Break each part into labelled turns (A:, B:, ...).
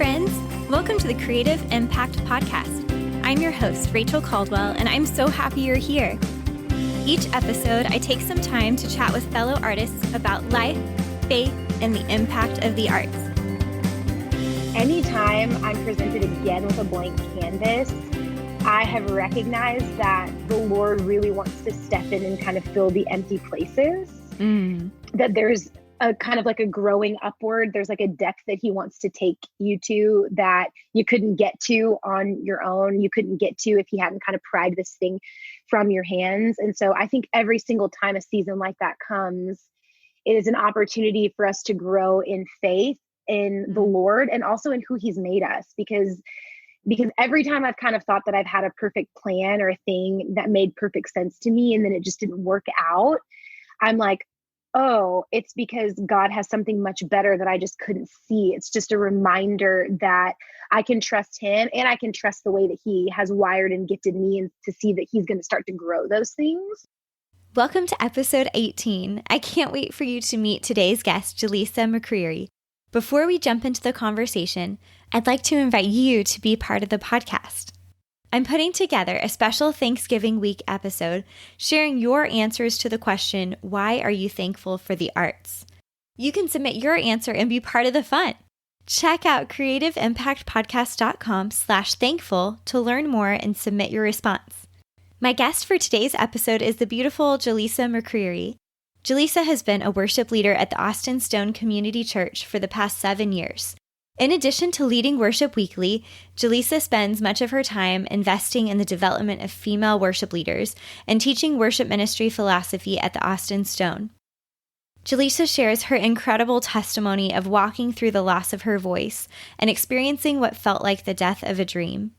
A: friends. Welcome to the Creative Impact Podcast. I'm your host, Rachel Caldwell, and I'm so happy you're here. Each episode, I take some time to chat with fellow artists about life, faith, and the impact of the arts.
B: Anytime I'm presented again with a blank canvas, I have recognized that the Lord really wants to step in and kind of fill the empty places. That there's a kind of like a growing upward. There's like a depth that he wants to take you to that you couldn't get to on your own. You couldn't get to if he hadn't kind of pried this thing from your hands. And so I think every single time a season like that comes, it is an opportunity for us to grow in faith in the Lord and also in who he's made us. Because every time I've kind of thought that I've had a perfect plan or a thing that made perfect sense to me, and then it just didn't work out, I'm like, oh, it's because God has something much better that I just couldn't see. It's just a reminder that I can trust him and I can trust the way that he has wired and gifted me, and to see that he's going to start to grow those things.
A: Welcome to episode 18. I can't wait for you to meet today's guest, Jaleesa McCreary. Before we jump into the conversation, I'd like to invite you to be part of the podcast. I'm putting together a special Thanksgiving week episode sharing your answers to the question, why are you thankful for the arts? You can submit your answer and be part of the fun. Check out creativeimpactpodcast.com/thankful to learn more and submit your response. My guest for today's episode is the beautiful Jaleesa McCreary. Jaleesa has been a worship leader at the Austin Stone Community Church for the past 7 years. In addition to leading Worship Weekly, Jaleesa spends much of her time investing in the development of female worship leaders and teaching worship ministry philosophy at the Austin Stone. Jaleesa shares her incredible testimony of walking through the loss of her voice and experiencing what felt like the death of a dream.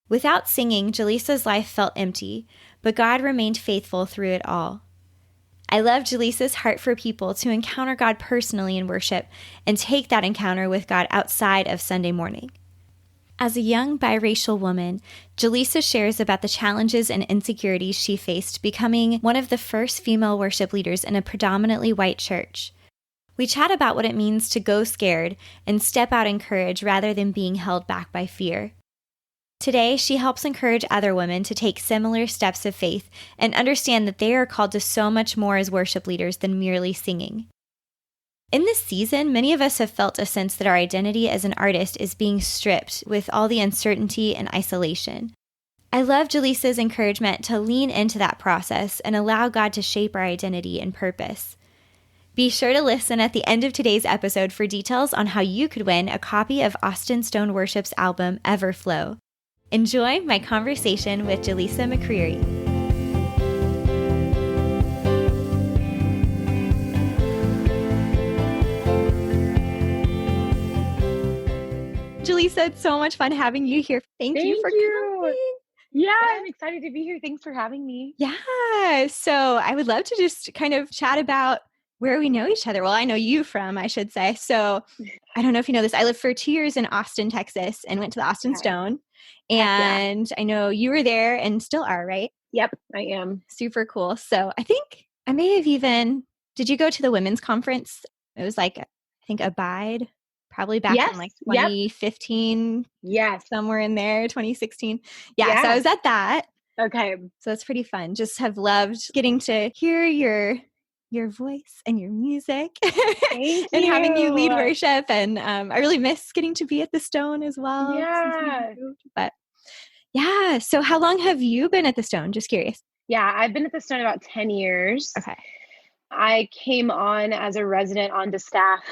A: Without singing, Jaleesa's life felt empty, but God remained faithful through it all. I love Jaleesa's heart for people to encounter God personally in worship and take that encounter with God outside of Sunday morning. As a young biracial woman, Jaleesa shares about the challenges and insecurities she faced becoming one of the first female worship leaders in a predominantly white church. We chat about what it means to go scared and step out in courage rather than being held back by fear. Today, she helps encourage other women to take similar steps of faith and understand that they are called to so much more as worship leaders than merely singing. In this season, many of us have felt a sense that our identity as an artist is being stripped with all the uncertainty and isolation. I love Jaleesa's encouragement to lean into that process and allow God to shape our identity and purpose. Be sure to listen at the end of today's episode for details on how you could win a copy of Austin Stone Worship's album, Everflow. Enjoy my conversation with Jaleesa McCreary. Jaleesa, it's so much fun having you here. Thank you for coming.
B: Yeah, I'm excited to be here. Thanks for having me.
A: Yeah, so I would love to just kind of chat about where we know each other. Well, I know you from, I should say. So I don't know if you know this. I lived for 2 years in Austin, Texas, and went to the Austin Stone. And I know you were there and still are, right?
B: Yep, I am.
A: Super cool. So I think I may have even, did you go to the women's conference? It was like, I think Abide, probably back in like 2015.
B: Yes.
A: Somewhere in there, 2016. Yeah, so I was at that.
B: Okay.
A: So it's pretty fun. Just have loved getting to hear your voice and your music and having you lead worship. And I really miss getting to be at the Stone as well.
B: Yeah.
A: But yeah. So how long have you been at the Stone? Just curious.
B: Yeah, I've been at the Stone about 10 years.
A: Okay.
B: I came on as a resident onto staff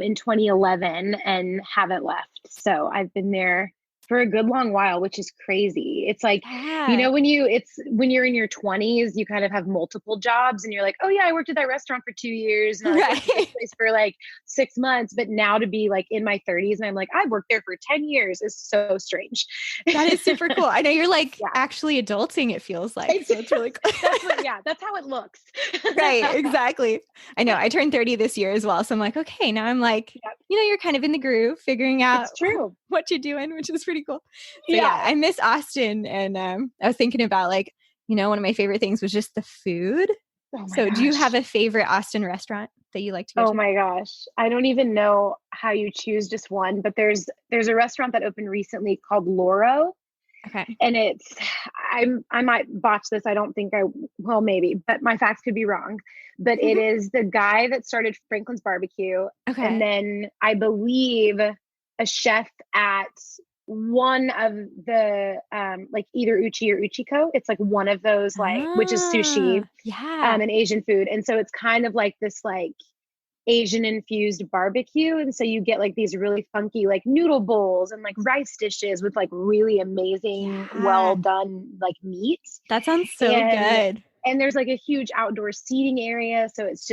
B: in 2011 and haven't left. So I've been there for a good long while, which is crazy. It's like, you know, when you're in your 20s, you kind of have multiple jobs and you're like, oh yeah, I worked at that restaurant for 2 years and I worked at this place for like 6 months. But now to be like in my 30s and I'm like, I've worked there for 10 years is so strange.
A: That is super cool. I know you're like actually adulting, it feels like. So it's really cool.
B: That's how it looks.
A: Right, exactly. I know. I turned 30 this year as well. So I'm like, okay, now I'm like, you know, you're kind of in the groove, figuring out what you're doing, which is pretty cool. So yeah, I miss Austin. And I was thinking about like, you know, one of my favorite things was just the food. Oh my gosh. Do you have a favorite Austin restaurant that you like to go
B: Oh
A: to?
B: my gosh. I don't even know how you choose just one, but there's a restaurant that opened recently called Loro.
A: Okay.
B: And I might botch this. I don't think well, maybe, but my facts could be wrong. But it is the guy that started Franklin's Barbecue.
A: Okay.
B: And then I believe a chef at one of the, like either Uchi or Uchiko. It's like one of those, like, which is sushi, and Asian food. And so it's kind of like this, like, Asian infused barbecue. And so you get like these really funky like noodle bowls and like rice dishes with like really amazing, well done like meat.
A: That sounds so good.
B: And there's like a huge outdoor seating area. So it's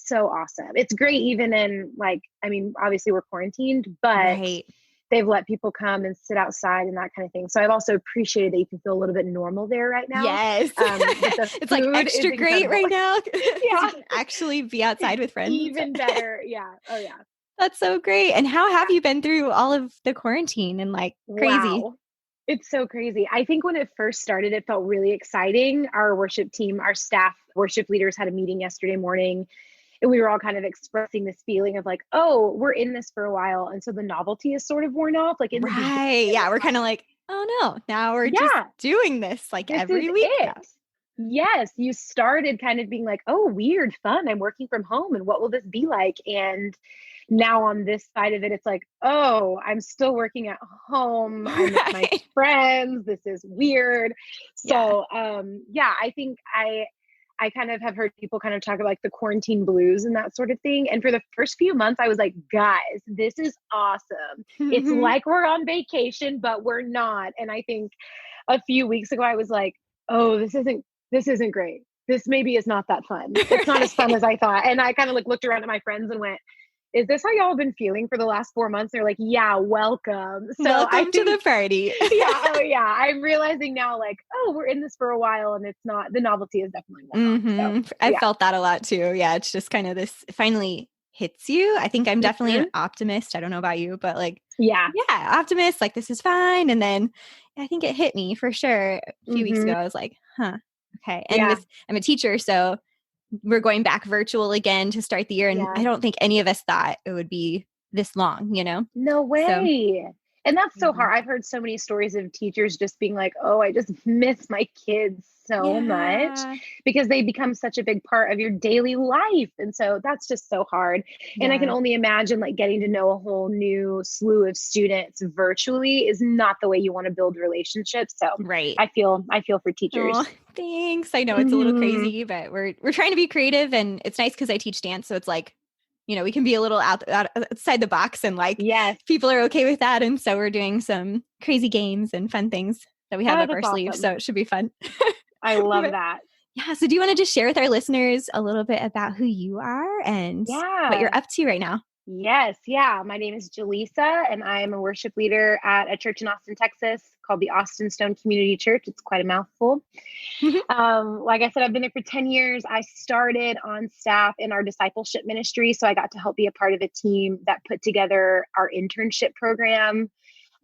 B: so awesome. It's great even in like, I mean, obviously we're quarantined, but they've let people come and sit outside and that kind of thing. So I've also appreciated that you can feel a little bit normal there right now.
A: Yes. It's like extra great right now.
B: Yeah.
A: You can actually be outside with friends.
B: Even better. Yeah. Oh yeah.
A: That's so great. And how have you been through all of the quarantine and like crazy?
B: Wow. It's so crazy. I think when it first started, it felt really exciting. Our worship team, our staff worship leaders had a meeting yesterday morning. And we were all kind of expressing this feeling of like, oh, we're in this for a while. And so the novelty is sort of worn off. Like in the beginning,
A: yeah. We're kind of like, oh no, now we're just doing this like every week.
B: Yes. You started kind of being like, oh, weird, fun. I'm working from home. And what will this be like? And now on this side of it, it's like, oh, I'm still working at home. I'm with my friends. This is weird. So, I think I kind of have heard people kind of talk about like the quarantine blues and that sort of thing. And for the first few months, I was like, guys, this is awesome. It's like we're on vacation, but we're not. And I think a few weeks ago, I was like, oh, this isn't great. This maybe is not that fun. It's not as fun as I thought. And I kind of like looked around at my friends and went, is this how y'all have been feeling for the last 4 months? They're like, yeah, welcome. So
A: welcome to the party.
B: I'm realizing now like, oh, we're in this for a while and it's not, the novelty is definitely worn off. So,
A: I felt that a lot too. Yeah. It's just kind of this, it finally hits you. I think I'm definitely an optimist. I don't know about you, but like, optimist, like this is fine. And then I think it hit me for sure. A few weeks ago, I was like, okay. And I'm a teacher, so we're going back virtual again to start the year. And I don't think any of us thought it would be this long, you know?
B: No way. And that's so hard. I've heard so many stories of teachers just being like, oh, I just miss my kids so much because they become such a big part of your daily life. And so that's just so hard. And I can only imagine like getting to know a whole new slew of students virtually is not the way you want to build relationships. So I feel for teachers.
A: Oh, thanks. I know it's a little crazy, but we're trying to be creative, and it's nice because I teach dance. So it's like, you know, we can be a little outside the box and like people are okay with that. And so we're doing some crazy games and fun things that we have up our sleeves. So it should be fun.
B: I love that.
A: Yeah. So do you want to just share with our listeners a little bit about who you are and what you're up to right now?
B: Yes. Yeah. My name is Jaleesa, and I am a worship leader at a church in Austin, Texas called the Austin Stone Community Church. It's quite a mouthful. Like I said, I've been there for 10 years. I started on staff in our discipleship ministry. So I got to help be a part of a team that put together our internship program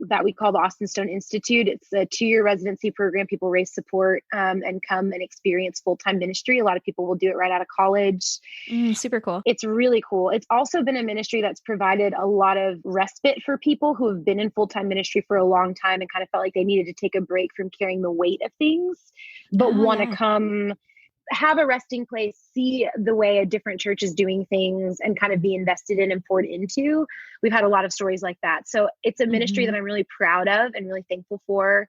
B: that we call the Austin Stone Institute. It's a 2-year residency program. People raise support and come and experience full-time ministry. A lot of people will do it right out of college.
A: Super cool.
B: It's really cool. It's also been a ministry that's provided a lot of respite for people who have been in full-time ministry for a long time and kind of felt like they needed to take a break from carrying the weight of things, but want to come have a resting place, see the way a different church is doing things and kind of be invested in and poured into. We've had a lot of stories like that. So it's a ministry that I'm really proud of and really thankful for.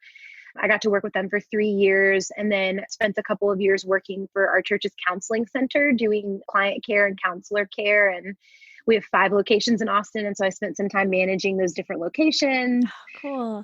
B: I got to work with them for 3 years and then spent a couple of years working for our church's counseling center, doing client care and counselor care. And we have 5 locations in Austin. And so I spent some time managing those different locations,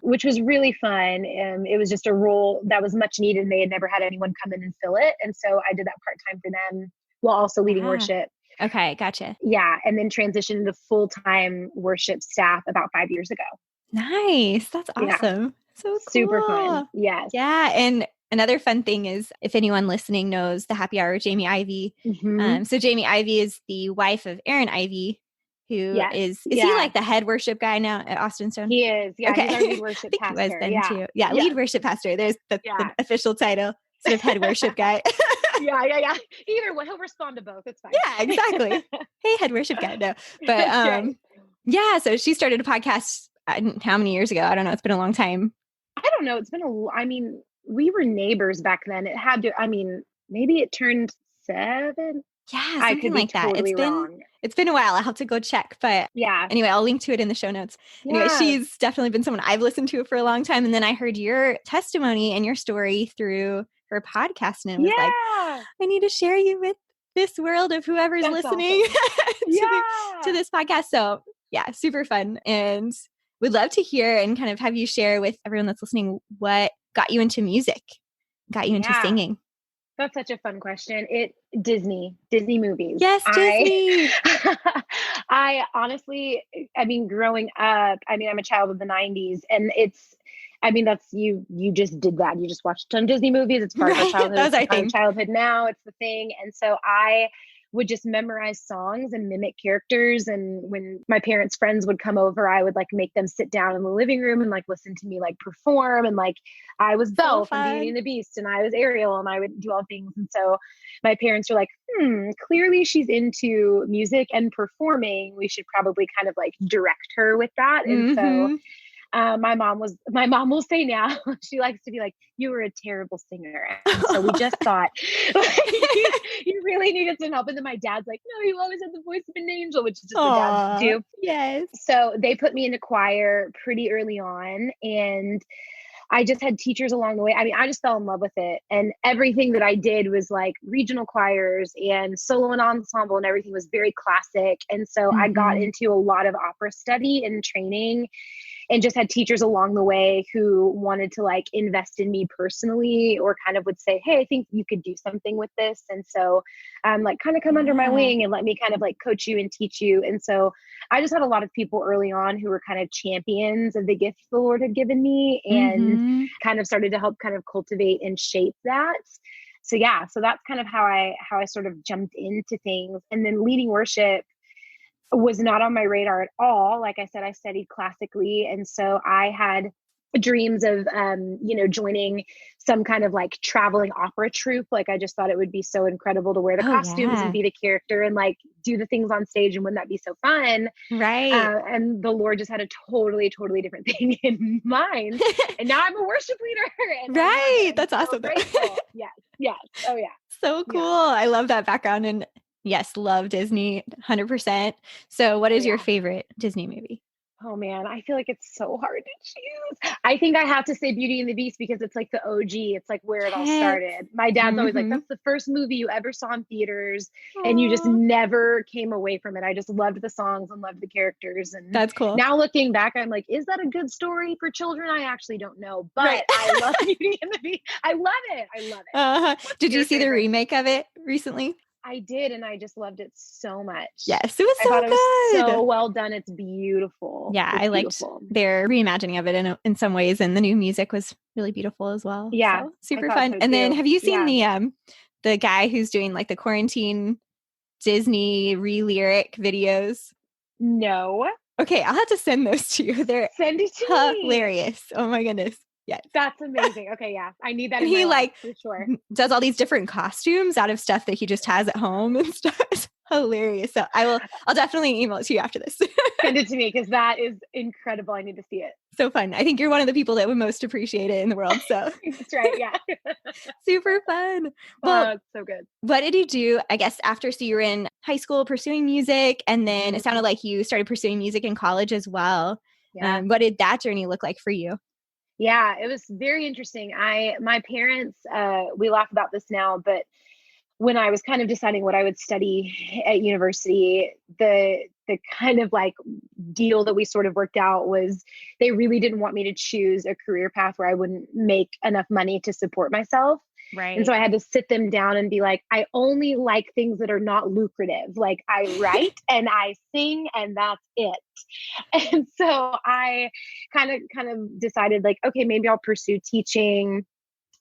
B: which was really fun. It was just a role that was much needed, and they had never had anyone come in and fill it. And so I did that part-time for them while also leading worship.
A: Okay. Gotcha.
B: Yeah. And then transitioned to full-time worship staff about 5 years ago.
A: Nice. That's awesome. Yeah. So cool.
B: Super fun. Yes.
A: Yeah. And another fun thing is, if anyone listening knows the happy hour with Jamie Ivey. So Jamie Ivey is the wife of Aaron Ivey, who is he like the head worship guy now at Austin Stone?
B: He is. Yeah. Okay. He's our lead worship pastor.
A: He was then too. Yeah. Lead worship pastor. There's the official title, sort of head worship guy.
B: Yeah. Either way, he'll respond to both. It's fine.
A: Yeah, exactly. Hey, head worship guy. No, but
B: Right.
A: yeah. So she started a podcast. How many years ago? I don't know. It's been a long time.
B: I don't know. It's been I mean, we were neighbors back then. It had to, maybe it turned 7.
A: Yeah,
B: I
A: something
B: could be
A: like that.
B: totally wrong.
A: It's been a while. I'll have to go check. But
B: Yeah.
A: anyway, I'll link to it in the show notes. Anyway,
B: Yeah.
A: she's definitely been someone I've listened to for a long time. And then I heard your testimony and your story through her podcast. And it was like, I need to share you with this world of whoever's listening
B: awesome.
A: to this podcast. So yeah, super fun. And we'd love to hear and kind of have you share with everyone that's listening what got you into music, got you into singing.
B: That's such a fun question. Disney movies.
A: Yes, Disney.
B: I honestly, growing up, I'm a child of the 90s, and that's you just did that. You just watched a ton of Disney movies. It's part of our childhood.
A: That was our
B: thing.
A: thing.
B: Childhood now, it's the thing. And so I would just memorize songs and mimic characters. And when my parents' friends would come over, I would like make them sit down in the living room and like listen to me like perform. And like I was Belle from Beauty and the Beast, and I was Ariel, and I would do all things. And so my parents were like, clearly she's into music and performing. We should probably kind of like direct her with that. And so my mom will say now, she likes to be like, you were a terrible singer. And so we just thought you really needed some help. And then my dad's like, no, you always had the voice of an angel, which is just what dads do.
A: Yes.
B: So they put me into choir pretty early on, and I just had teachers along the way. I just fell in love with it. And everything that I did was like regional choirs and solo and ensemble, and everything was very classic. And so I got into a lot of opera study and training, and just had teachers along the way who wanted to like invest in me personally, or kind of would say, hey, I think you could do something with this. And so like kind of come under my wing and let me kind of like coach you and teach you. And so I just had a lot of people early on who were kind of champions of the gift the Lord had given me, and kind of started to help kind of cultivate and shape that. So yeah, so that's kind of how I sort of jumped into things. And then leading worship was not on my radar at all. Like I said, I studied classically. And so I had dreams of, joining some kind of like traveling opera troupe. Like I just thought it would be so incredible to wear the costumes and be the character and like do the things on stage. And wouldn't that be so fun?
A: Right.
B: And the Lord just had a totally, totally different thing in mind. And now I'm a worship leader. And
A: right. That's awesome.
B: Yes. Oh yeah.
A: So cool. Yeah. I love that background. And yes, love Disney 100%. So what is your favorite Disney movie?
B: Oh man, I feel like it's so hard to choose. I think I have to say Beauty and the Beast, because it's like the OG. It's like where it all started. My dad's always like, that's the first movie you ever saw in theaters. And you just never came away from it. I just loved the songs and loved the characters. And
A: that's cool.
B: Now looking back, I'm like, is that a good story for children? I actually don't know, but I love Beauty and the Beast. I love it.
A: Did you see the remake of it recently?
B: I did, and I just loved it so much.
A: Yes, it was so good.
B: It was so well done. It's beautiful.
A: Yeah, I liked their reimagining of it in some ways, and the new music was really beautiful as well.
B: Yeah,
A: so, super fun. So and then, have you seen the guy who's doing like the quarantine Disney re-lyric videos?
B: No.
A: Okay, I'll have to send those to you. They're
B: send it to
A: hilarious. Oh my goodness. Yes.
B: That's amazing. Okay, yeah. I need that.
A: And he like
B: for sure
A: does all these different costumes out of stuff that he just has at home and stuff. It's hilarious. So I'll definitely email it to you after this.
B: Send it to me, because that is incredible. I need to see it.
A: So fun. I think you're one of the people that would most appreciate it in the world. So
B: that's right. Yeah.
A: Super fun. Well,
B: it's so good.
A: What did you do, I guess, after? So you were in high school pursuing music, and then it sounded like you started pursuing music in college as well. Yeah. What did that journey look like for you?
B: Yeah, it was very interesting. My parents, we laugh about this now, but when I was kind of deciding what I would study at university, the kind of like deal that we sort of worked out was they really didn't want me to choose a career path where I wouldn't make enough money to support myself.
A: Right.
B: And so I had to sit them down and be like, I only like things that are not lucrative. Like I write and I sing, and that's it. And so I kind of decided like, okay, maybe I'll pursue teaching.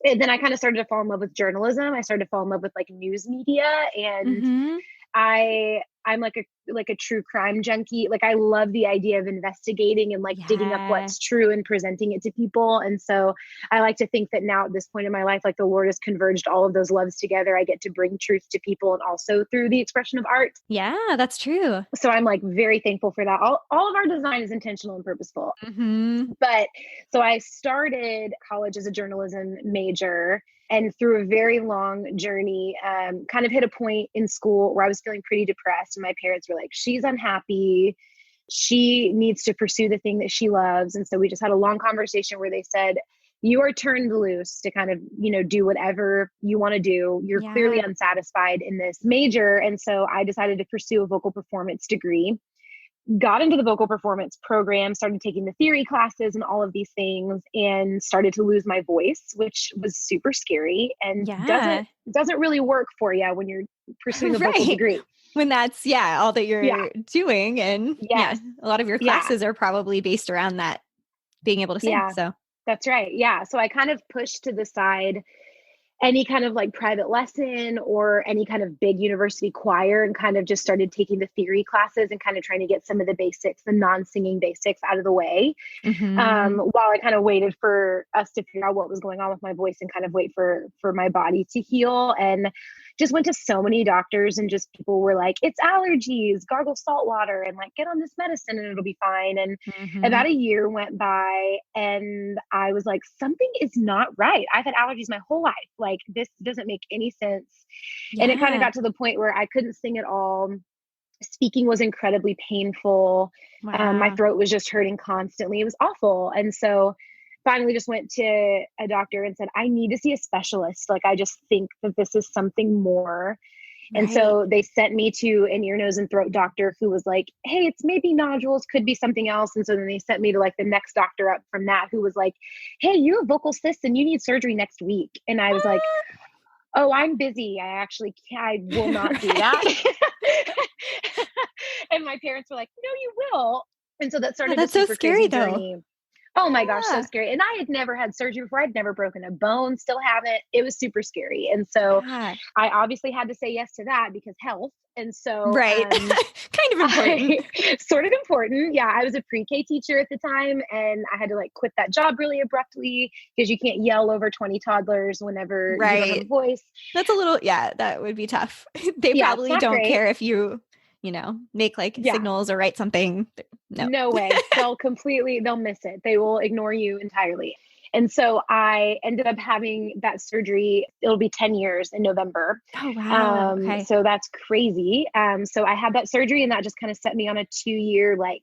B: And then I kind of started to fall in love with journalism. I started to fall in love with like news media. And I I'm like a true crime junkie. Like I love the idea of investigating and like digging up what's true and presenting it to people. And so I like to think that now at this point in my life, like the Lord has converged all of those loves together. I get to bring truth to people and also through the expression of art.
A: Yeah, that's true.
B: So I'm like very thankful for that. All of our design is intentional and purposeful. But so I started college as a journalism major, and through a very long journey, kind of hit a point in school where I was feeling pretty depressed. And my parents were like, she's unhappy. She needs to pursue the thing that she loves. And so we just had a long conversation where they said, you are turned loose to kind of, do whatever you want to do. You're clearly unsatisfied in this major. And so I decided to pursue a vocal performance degree. Got into the vocal performance program, started taking the theory classes and all of these things, and started to lose my voice, which was super scary and doesn't really work for you when you're pursuing a vocal degree.
A: When that's, all that you're doing. And a lot of your classes are probably based around that, being able to sing. So
B: that's right. Yeah. So I kind of pushed to the side any kind of like private lesson or any kind of big university choir, and kind of just started taking the theory classes and kind of trying to get some of the basics, the non-singing basics out of the way, while I kind of waited for us to figure out what was going on with my voice and kind of wait for my body to heal. And just went to so many doctors, and just people were like, it's allergies, gargle salt water, and like get on this medicine and it'll be fine. And about a year went by, and I was like, something is not right. I've had allergies my whole life. Like this doesn't make any sense. And it kind of got to the point where I couldn't sing at all. Speaking was incredibly painful. My throat was just hurting constantly. It was awful. And so finally just went to a doctor and said, I need to see a specialist. Like, I just think that this is something more. And so they sent me to an ear, nose, and throat doctor who was like, hey, it's maybe nodules, could be something else. And so then they sent me to like the next doctor up from that, who was like, hey, you have vocal cysts and you need surgery next week. And I was like, oh, I'm busy. I will not do that. And my parents were like, no, you will. And so that started
A: that's so scary though.
B: Journey. Oh my gosh, so scary. And I had never had surgery before. I'd never broken a bone, still haven't. It was super scary. And so I obviously had to say yes to that because health. And so
A: kind of important.
B: Sort of important. Yeah. I was a pre-K teacher at the time, and I had to like quit that job really abruptly because you can't yell over 20 toddlers whenever you don't have a voice.
A: That's a little, that would be tough. They probably don't care if you make like signals or write something.
B: No way. They'll miss it. They will ignore you entirely. And so I ended up having that surgery. It'll be 10 years in November.
A: Oh, wow. Okay.
B: So that's crazy. So I had that surgery, and that just kind of set me on a 2-year like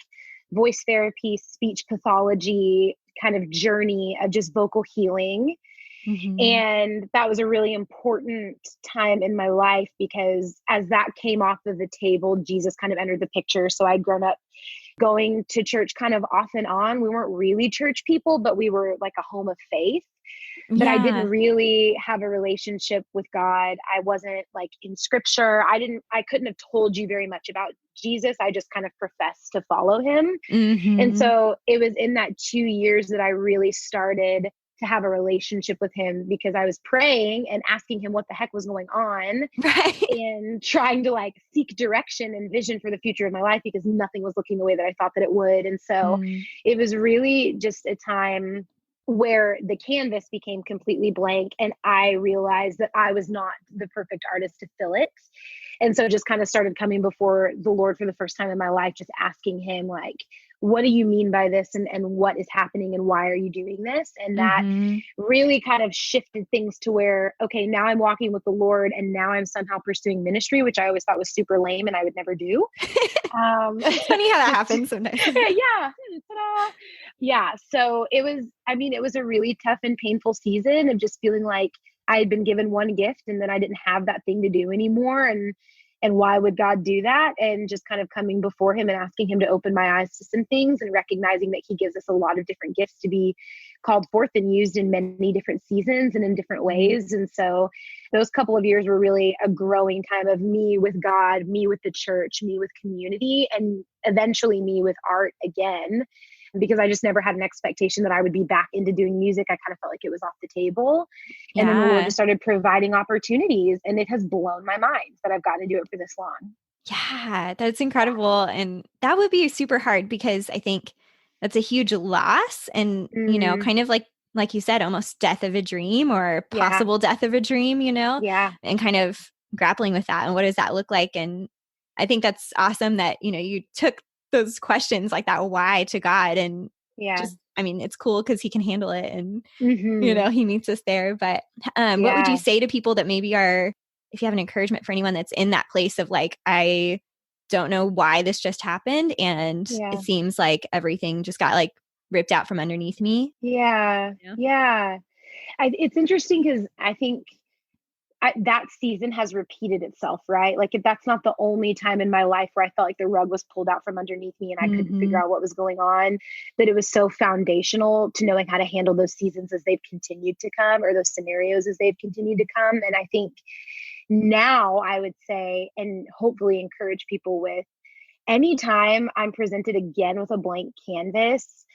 B: voice therapy, speech pathology kind of journey of just vocal healing. And that was a really important time in my life, because as that came off of the table, Jesus kind of entered the picture. So I'd grown up going to church kind of off and on. We weren't really church people, but we were like a home of faith. But I didn't really have a relationship with God. I wasn't like in scripture. I couldn't have told you very much about Jesus. I just kind of professed to follow him. And so it was in that 2 years that I really started to have a relationship with him, because I was praying and asking him what the heck was going on, and trying to like seek direction and vision for the future of my life, because nothing was looking the way that I thought that it would. And so it was really just a time where the canvas became completely blank, and I realized that I was not the perfect artist to fill it. And so just kind of started coming before the Lord for the first time in my life, just asking him like, what do you mean by this? And what is happening, and why are you doing this? And that really kind of shifted things to where, okay, now I'm walking with the Lord, and now I'm somehow pursuing ministry, which I always thought was super lame and I would never do.
A: It's funny how that happens sometimes.
B: Yeah. So it was a really tough and painful season of just feeling like I had been given one gift, and then I didn't have that thing to do anymore. And why would God do that? And just kind of coming before him and asking him to open my eyes to some things, and recognizing that he gives us a lot of different gifts to be called forth and used in many different seasons and in different ways. And so those couple of years were really a growing time of me with God, me with the church, me with community, and eventually me with art again, because I just never had an expectation that I would be back into doing music. I kind of felt like it was off the table. And then the Lord just started providing opportunities, and it has blown my mind that I've gotten to do it for this long.
A: Yeah, that's incredible. And that would be super hard because I think that's a huge loss and,
B: Hmm.
A: kind of like you said, almost death of a dream or
B: Yeah.
A: possible death of a dream,
B: Yeah.
A: and kind of grappling with that and what does that look like? And I think that's awesome that, you took those questions like that why to God and
B: Yeah.
A: just, I mean, it's cool because he can handle it and,
B: Hmm.
A: he meets us there. But what would you
B: Yeah.
A: say to people that maybe are, if you have an encouragement for anyone that's in that place of like, I don't know why this just happened. And it
B: Yeah.
A: seems like everything just got like ripped out from underneath me.
B: Yeah.
A: Yeah.
B: Yeah. It's interesting because I think that season has repeated itself, right? Like, if that's not the only time in my life where I felt like the rug was pulled out from underneath me and I couldn't figure
A: Hmm.
B: out what was going on, that it was so foundational to knowing how to handle those seasons as they've continued to come, or those scenarios as they've continued to come. And I think now I would say, and hopefully encourage people with, anytime I'm presented again with a blank canvas,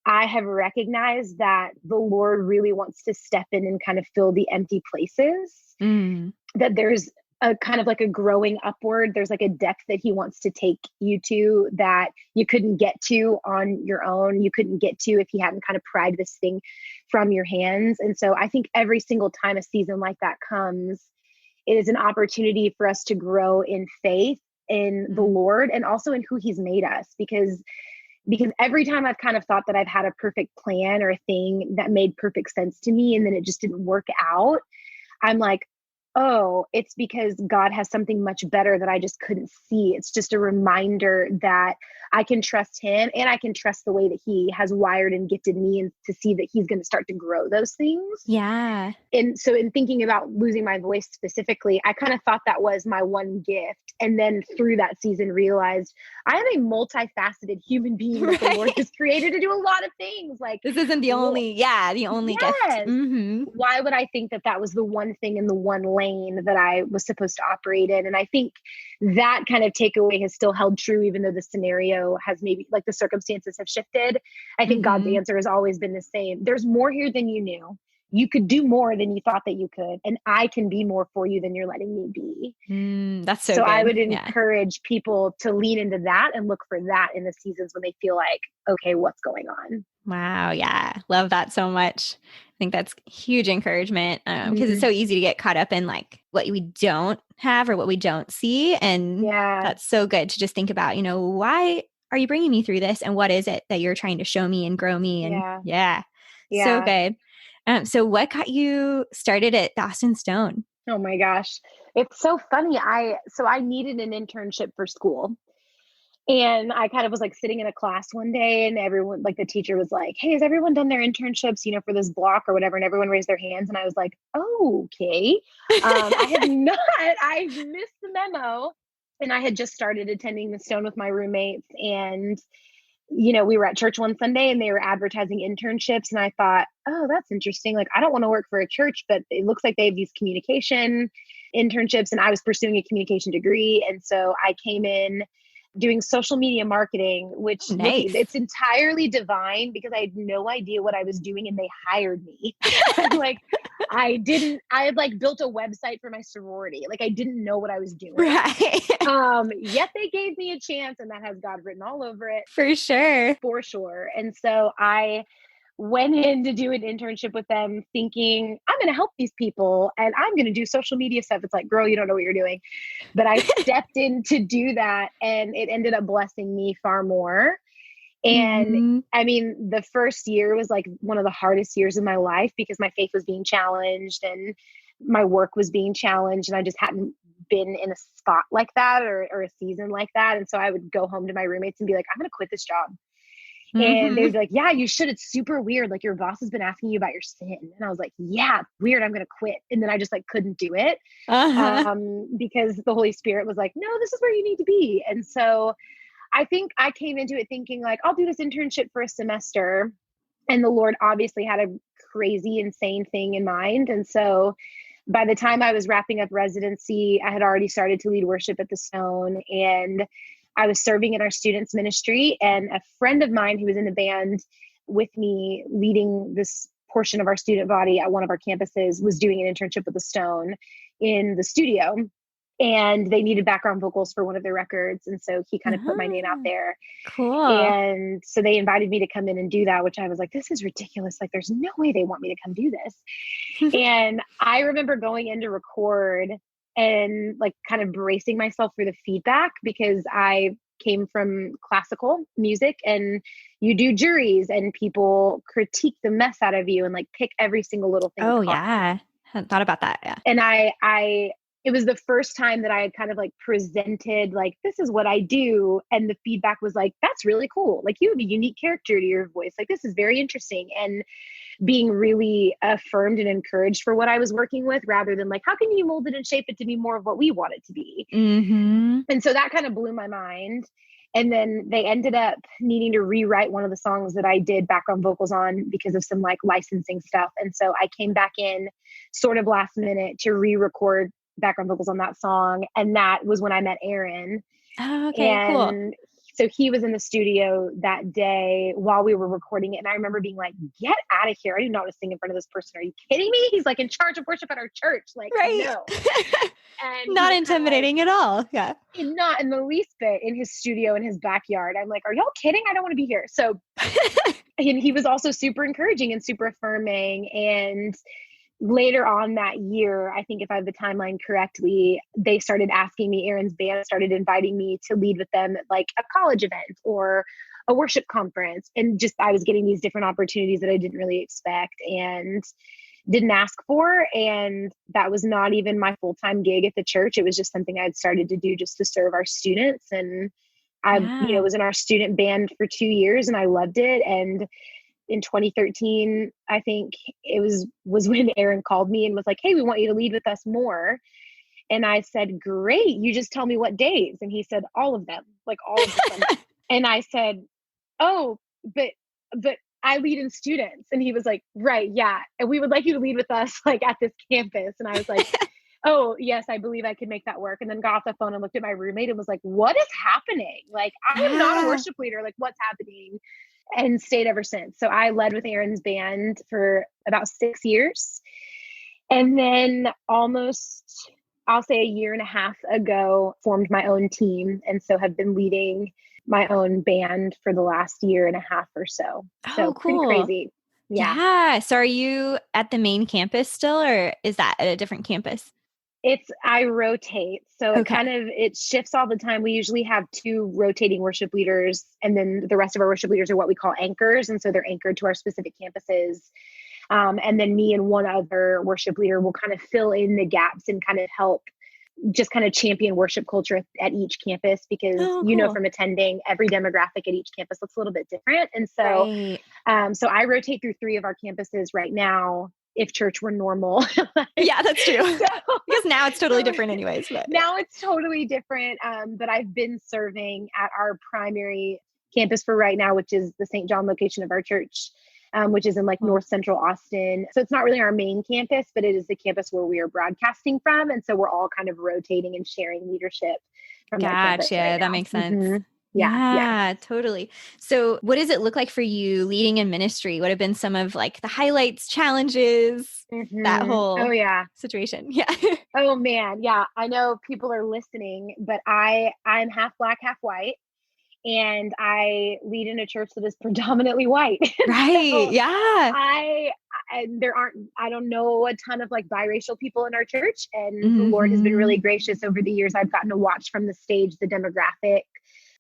B: I have recognized that the Lord really wants to step in and kind of fill the empty places,
A: Mm.
B: that there's a kind of like a growing upward. There's like a depth that he wants to take you to that you couldn't get to on your own. You couldn't get to if he hadn't kind of pried this thing from your hands. And so I think every single time a season like that comes, it is an opportunity for us to grow in faith in the
A: Mm.
B: Lord and also in who he's made us, because every time I've kind of thought that I've had a perfect plan or a thing that made perfect sense to me and then it just didn't work out, I'm like, oh, it's because God has something much better that I just couldn't see. It's just a reminder that I can trust him and I can trust the way that he has wired and gifted me, and to see that he's going to start to grow those things.
A: Yeah.
B: And so in thinking about losing my voice specifically, I kind of thought that was my one gift. And then through that season realized I am a multifaceted human being that the Lord
A: Right.
B: has created to do a lot of things. Like,
A: This isn't the only gift.
B: yes.
A: Hmm.
B: Why would I think that that was the one thing in the one lane that I was supposed to operate in? And I think that kind of takeaway has still held true, even though the scenario has, maybe like the circumstances have shifted. I think God's
A: Hmm.
B: answer has always been the same. There's more here than you knew. You could do more than you thought that you could. And I can be more for you than you're letting me be.
A: That's so
B: So I
A: good.
B: would
A: Yeah.
B: encourage people to lean into that and look for that in the seasons when they feel like, okay, what's going on?
A: Wow. Yeah. Love that so much. I think that's huge encouragement because it's
B: Mhm.
A: so easy to get caught up in like what we don't have or what we don't see. And
B: Yeah.
A: that's so good to just think about, why are you bringing me through this? And what is it that you're trying to show me and grow me? And
B: Yeah.
A: yeah, so
B: Yeah.
A: good. So what got you started at Dawson Stone?
B: Oh my gosh. It's so funny. I needed an internship for school. And I kind of was like sitting in a class one day and everyone, like the teacher was like, "Hey, has everyone done their internships, for this block or whatever?" And everyone raised their hands. And I was like, "Oh, okay." I have not, I missed the memo. And I had just started attending the Stone with my roommates. And we were at church one Sunday and they were advertising internships. And I thought, oh, that's interesting. Like, I don't want to work for a church, but it looks like they have these communication internships. And I was pursuing a communication degree. And so I came in doing social media marketing, which,
A: Oh,
B: look,
A: nice.
B: it's entirely divine because I had no idea what I was doing and they hired me. Like, I had like built a website for my sorority. Like, I didn't know what I was doing.
A: Right.
B: Yet they gave me a chance, and that has God written all over it,
A: For sure.
B: for sure. And so I went in to do an internship with them thinking, I'm going to help these people and I'm going to do social media stuff. It's like, girl, you don't know what you're doing. But I stepped in to do that and it ended up blessing me far more. And
A: Mhm.
B: I mean, the first year was like one of the hardest years of my life because my faith was being challenged and my work was being challenged. And I just hadn't been in a spot like that, or a season like that. And so I would go home to my roommates and be like, I'm going to quit this job. And they'd
A: Mhm.
B: be like, yeah, you should. It's super weird. Like, your boss has been asking you about your sin. And I was like, yeah, weird. I'm going to quit. And then I just like couldn't do it
A: Uh-huh.
B: because the Holy Spirit was like, no, this is where you need to be. And so I think I came into it thinking like, I'll do this internship for a semester. And the Lord obviously had a crazy, insane thing in mind. And so by the time I was wrapping up residency, I had already started to lead worship at the Stone, and I was serving in our students ministry. And a friend of mine who was in the band with me leading this portion of our student body at one of our campuses was doing an internship with the Stone in the studio. and they needed background vocals for one of their records. And so he kind of put my name out there.
A: Cool.
B: And so they invited me to come in and do that, which I was like, this is ridiculous. Like, there's no way they want me to come do this. And I remember going in to record and like kind of bracing myself for the feedback, because I came from classical music, and you do juries and people critique the mess out of you and like pick every single little thing.
A: Oh yeah. Hadn't thought about that. Yeah.
B: And it was the first time that I had kind of like presented, like, this is what I do. And the feedback was like, that's really cool. Like, you have a unique character to your voice. Like, this is very interesting. And being really affirmed and encouraged for what I was working with, rather than like, how can you mold it and shape it to be more of what we want it to be?
A: Mm-hmm.
B: And so that kind of blew my mind. And then they ended up needing to rewrite one of the songs that I did background vocals on because of some like licensing stuff. And so I came back in sort of last minute to re-record background vocals on that song. And that was when I met Aaron.
A: Oh, okay,
B: and
A: cool.
B: So he was in the studio that day while we were recording it. And I remember being like, get out of here. I do not want to sing in front of this person. Are you kidding me? He's like in charge of worship at our church. Like,
A: right.
B: No. And
A: not intimidating at all. Yeah.
B: Not in the least bit, in his studio, in his backyard. I'm like, are y'all kidding? I don't want to be here. So and he was also super encouraging and super affirming. And later on that year, I think if I have the timeline correctly, they started asking me, Aaron's band started inviting me to lead with them at like a college event or a worship conference. And just, I was getting these different opportunities that I didn't really expect and didn't ask for. And that was not even my full-time gig at the church. It was just something I'd started to do just to serve our students. And I, was in our student band for 2 years and I loved it. And in 2013, I think it was when Aaron called me and was like, hey, we want you to lead with us more. And I said, great. You just tell me what days. And he said, all of them, like all of them. And I said, oh, but I lead in students. And he was like, right. Yeah. And we would like you to lead with us like at this campus. And I was like, oh yes, I believe I could make that work. And then got off the phone and looked at my roommate and was like, what is happening? Like, I am not a worship leader. Like, what's happening? And stayed ever since. So I led with Aaron's band for about 6 years. And then almost, I'll say a year and a half ago, formed my own team. And so have been leading my own band for the last year and a half or so. So
A: cool.
B: Pretty crazy.
A: Yeah. So are you at the main campus still, or is that at a different campus?
B: I rotate. So it shifts all the time. We usually have 2 rotating worship leaders, and then the rest of our worship leaders are what we call anchors. And so they're anchored to our specific campuses. And then me and one other worship leader will kind of fill in the gaps and kind of help just kind of champion worship culture at each campus, because cool. From attending, every demographic at each campus looks a little bit different. And so, so I rotate through 3 of our campuses right now. If church were normal.
A: Yeah, that's true. Because now it's totally different anyways. But.
B: Now it's totally different. But I've been serving at our primary campus for right now, which is the St. John location of our church, which is in like North Central Austin. So it's not really our main campus, but it is the campus where we are broadcasting from. And so we're all kind of rotating and sharing leadership from that campus right now.
A: That makes sense.
B: Mm-hmm.
A: Yeah, totally. So what does it look like for you leading in ministry? What have been some of like the highlights, challenges, that whole situation? Yeah.
B: Oh man. Yeah. I know people are listening, but I'm half black, half white. And I lead in a church that is predominantly white.
A: Right.
B: So
A: yeah.
B: I don't know a ton of like biracial people in our church. And the Lord has been really gracious over the years. I've gotten to watch from the stage the demographic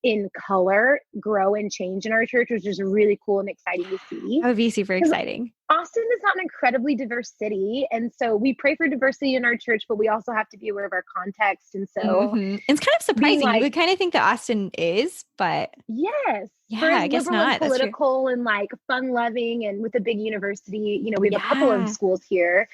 B: in color grow and change in our church, which is really cool and exciting to see.
A: That would be super exciting.
B: Austin is not an incredibly diverse city. And so we pray for diversity in our church, but we also have to be aware of our context. And so
A: it's kind of surprising. You would kind of think that Austin is, but
B: yes.
A: Yeah, I guess not.
B: And political and like fun loving and with a big university, we have a couple of schools here,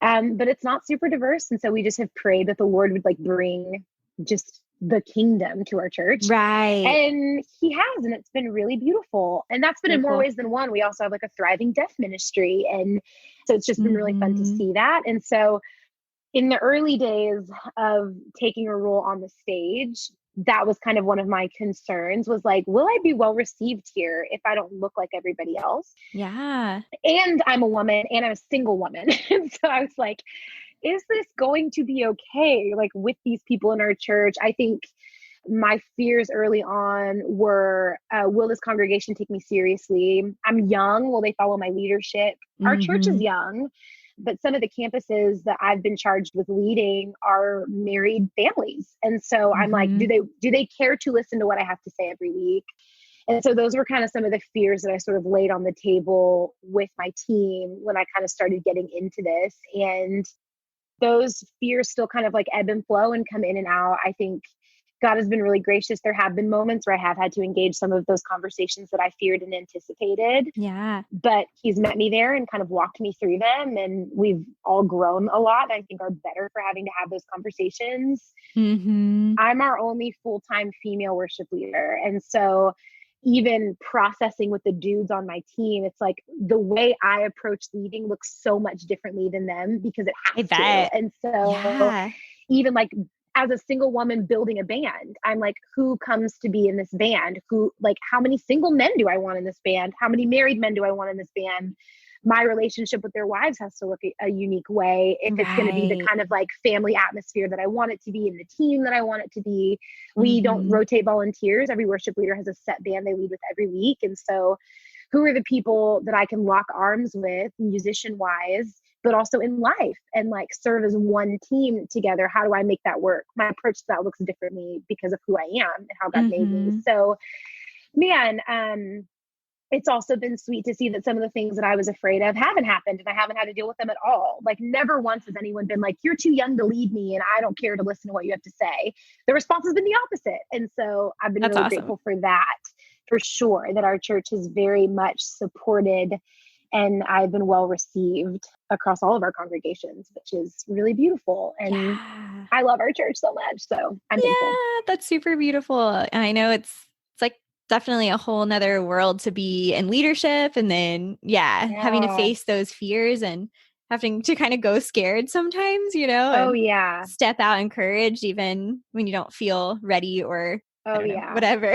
B: but it's not super diverse. And so we just have prayed that the Lord would like bring just the kingdom to our church.
A: Right.
B: And he has, and it's been really beautiful. And that's been in more ways than one. We also have like a thriving deaf ministry. And so it's just been really fun to see that. And so in the early days of taking a role on the stage, that was kind of one of my concerns, was like, will I be well received here if I don't look like everybody else?
A: Yeah.
B: And I'm a woman and I'm a single woman. And so I was like, is this going to be okay? Like with these people in our church, I think my fears early on were, will this congregation take me seriously? I'm young. Will they follow my leadership? Our church is young, but some of the campuses that I've been charged with leading are married families. And so I'm like, do they care to listen to what I have to say every week? And so those were kind of some of the fears that I sort of laid on the table with my team when I kind of started getting into this. And those fears still kind of like ebb and flow and come in and out. I think God has been really gracious. There have been moments where I have had to engage some of those conversations that I feared and anticipated.
A: Yeah.
B: But he's met me there and kind of walked me through them. And we've all grown a lot. I think are better for having to have those conversations. I'm our only full-time female worship leader. And so even processing with the dudes on my team, it's like the way I approach leading looks so much differently than them because it has to. And so even like as a single woman building a band, I'm like, who comes to be in this band? Who, like, how many single men do I want in this band? How many married men do I want in this band? My relationship with their wives has to look a unique way if it's going to be the kind of like family atmosphere that I want it to be and the team that I want it to be. We don't rotate volunteers. Every worship leader has a set band they lead with every week. And so who are the people that I can lock arms with musician wise, but also in life and like serve as one team together? How do I make that work? My approach to that looks differently because of who I am and how God made me. So man, it's also been sweet to see that some of the things that I was afraid of haven't happened and I haven't had to deal with them at all. Like never once has anyone been like, you're too young to lead me and I don't care to listen to what you have to say. The response has been the opposite. And so I've been really grateful for that, for sure, that our church has very much supported and I've been well received across all of our congregations, which is really beautiful. And I love our church so much. So I'm thankful.
A: Yeah, that's super beautiful. And I know it's like definitely a whole nother world to be in leadership and then having to face those fears and having to kind of go scared sometimes, you know, step out in courage even when you don't feel ready or whatever.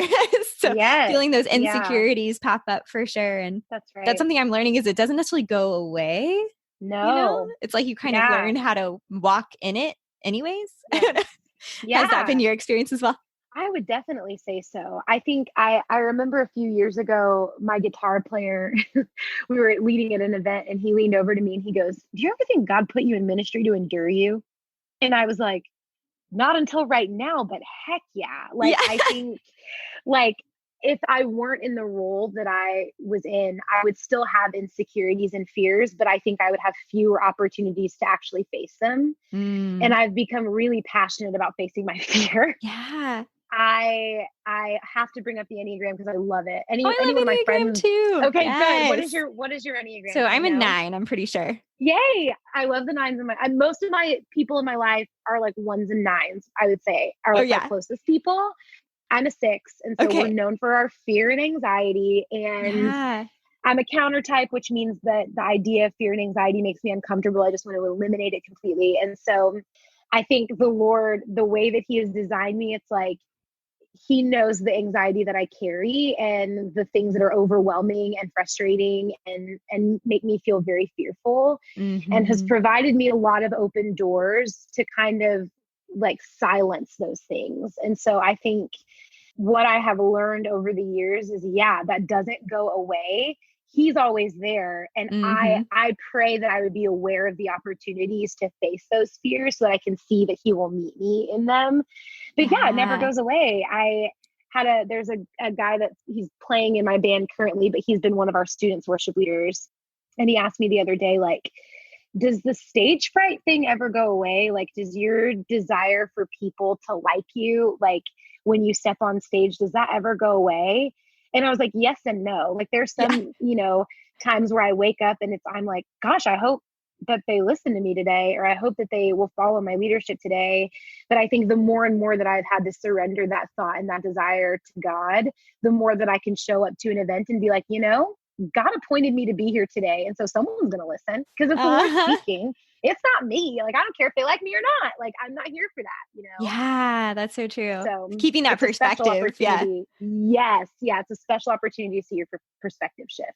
A: So feeling those insecurities pop up for sure. And that's something I'm learning is it doesn't necessarily go away.
B: No,
A: you know? It's like you kind of learn how to walk in it anyways. Has that been your experience as well?
B: I would definitely say so. I think I remember a few years ago, my guitar player, we were leading at an event and he leaned over to me and he goes, do you ever think God put you in ministry to endure you? And I was like, not until right now, but heck yeah. Like, I think like if I weren't in the role that I was in, I would still have insecurities and fears, but I think I would have fewer opportunities to actually face them. And I've become really passionate about facing my fear. I have to bring up the Enneagram because I love it. Any one of my friends
A: too.
B: Okay, good. What is your Enneagram?
A: So I'm a 9, I'm pretty sure.
B: Yay. I love the 9s most of my people in my life are like 1s and 9s, I would say, are like my closest people. I'm a 6. And so we're known for our fear and anxiety. And I'm a counter type, which means that the idea of fear and anxiety makes me uncomfortable. I just want to eliminate it completely. And so I think the Lord, the way that he has designed me, it's like, he knows the anxiety that I carry and the things that are overwhelming and frustrating and make me feel very fearful, and has provided me a lot of open doors to kind of like silence those things. And so I think what I have learned over the years is, that doesn't go away. He's always there. And I pray that I would be aware of the opportunities to face those fears so that I can see that he will meet me in them. But it never goes away. There's a guy that he's playing in my band currently, but he's been one of our students' worship leaders. And he asked me the other day, like, does the stage fright thing ever go away? Like, does your desire for people to like you, like when you step on stage, does that ever go away? And I was like, yes and no. Like there's some, times where I wake up and I'm like, gosh, I hope that they listen to me today, or I hope that they will follow my leadership today. But I think the more and more that I've had to surrender that thought and that desire to God, the more that I can show up to an event and be like, God appointed me to be here today. And so someone's going to listen, because if the Lord's speaking, it's not me. Like, I don't care if they like me or not. Like, I'm not here for that,
A: Yeah, that's so true.
B: So
A: keeping that perspective.
B: Yes. Yeah. It's a special opportunity to see your perspective shift.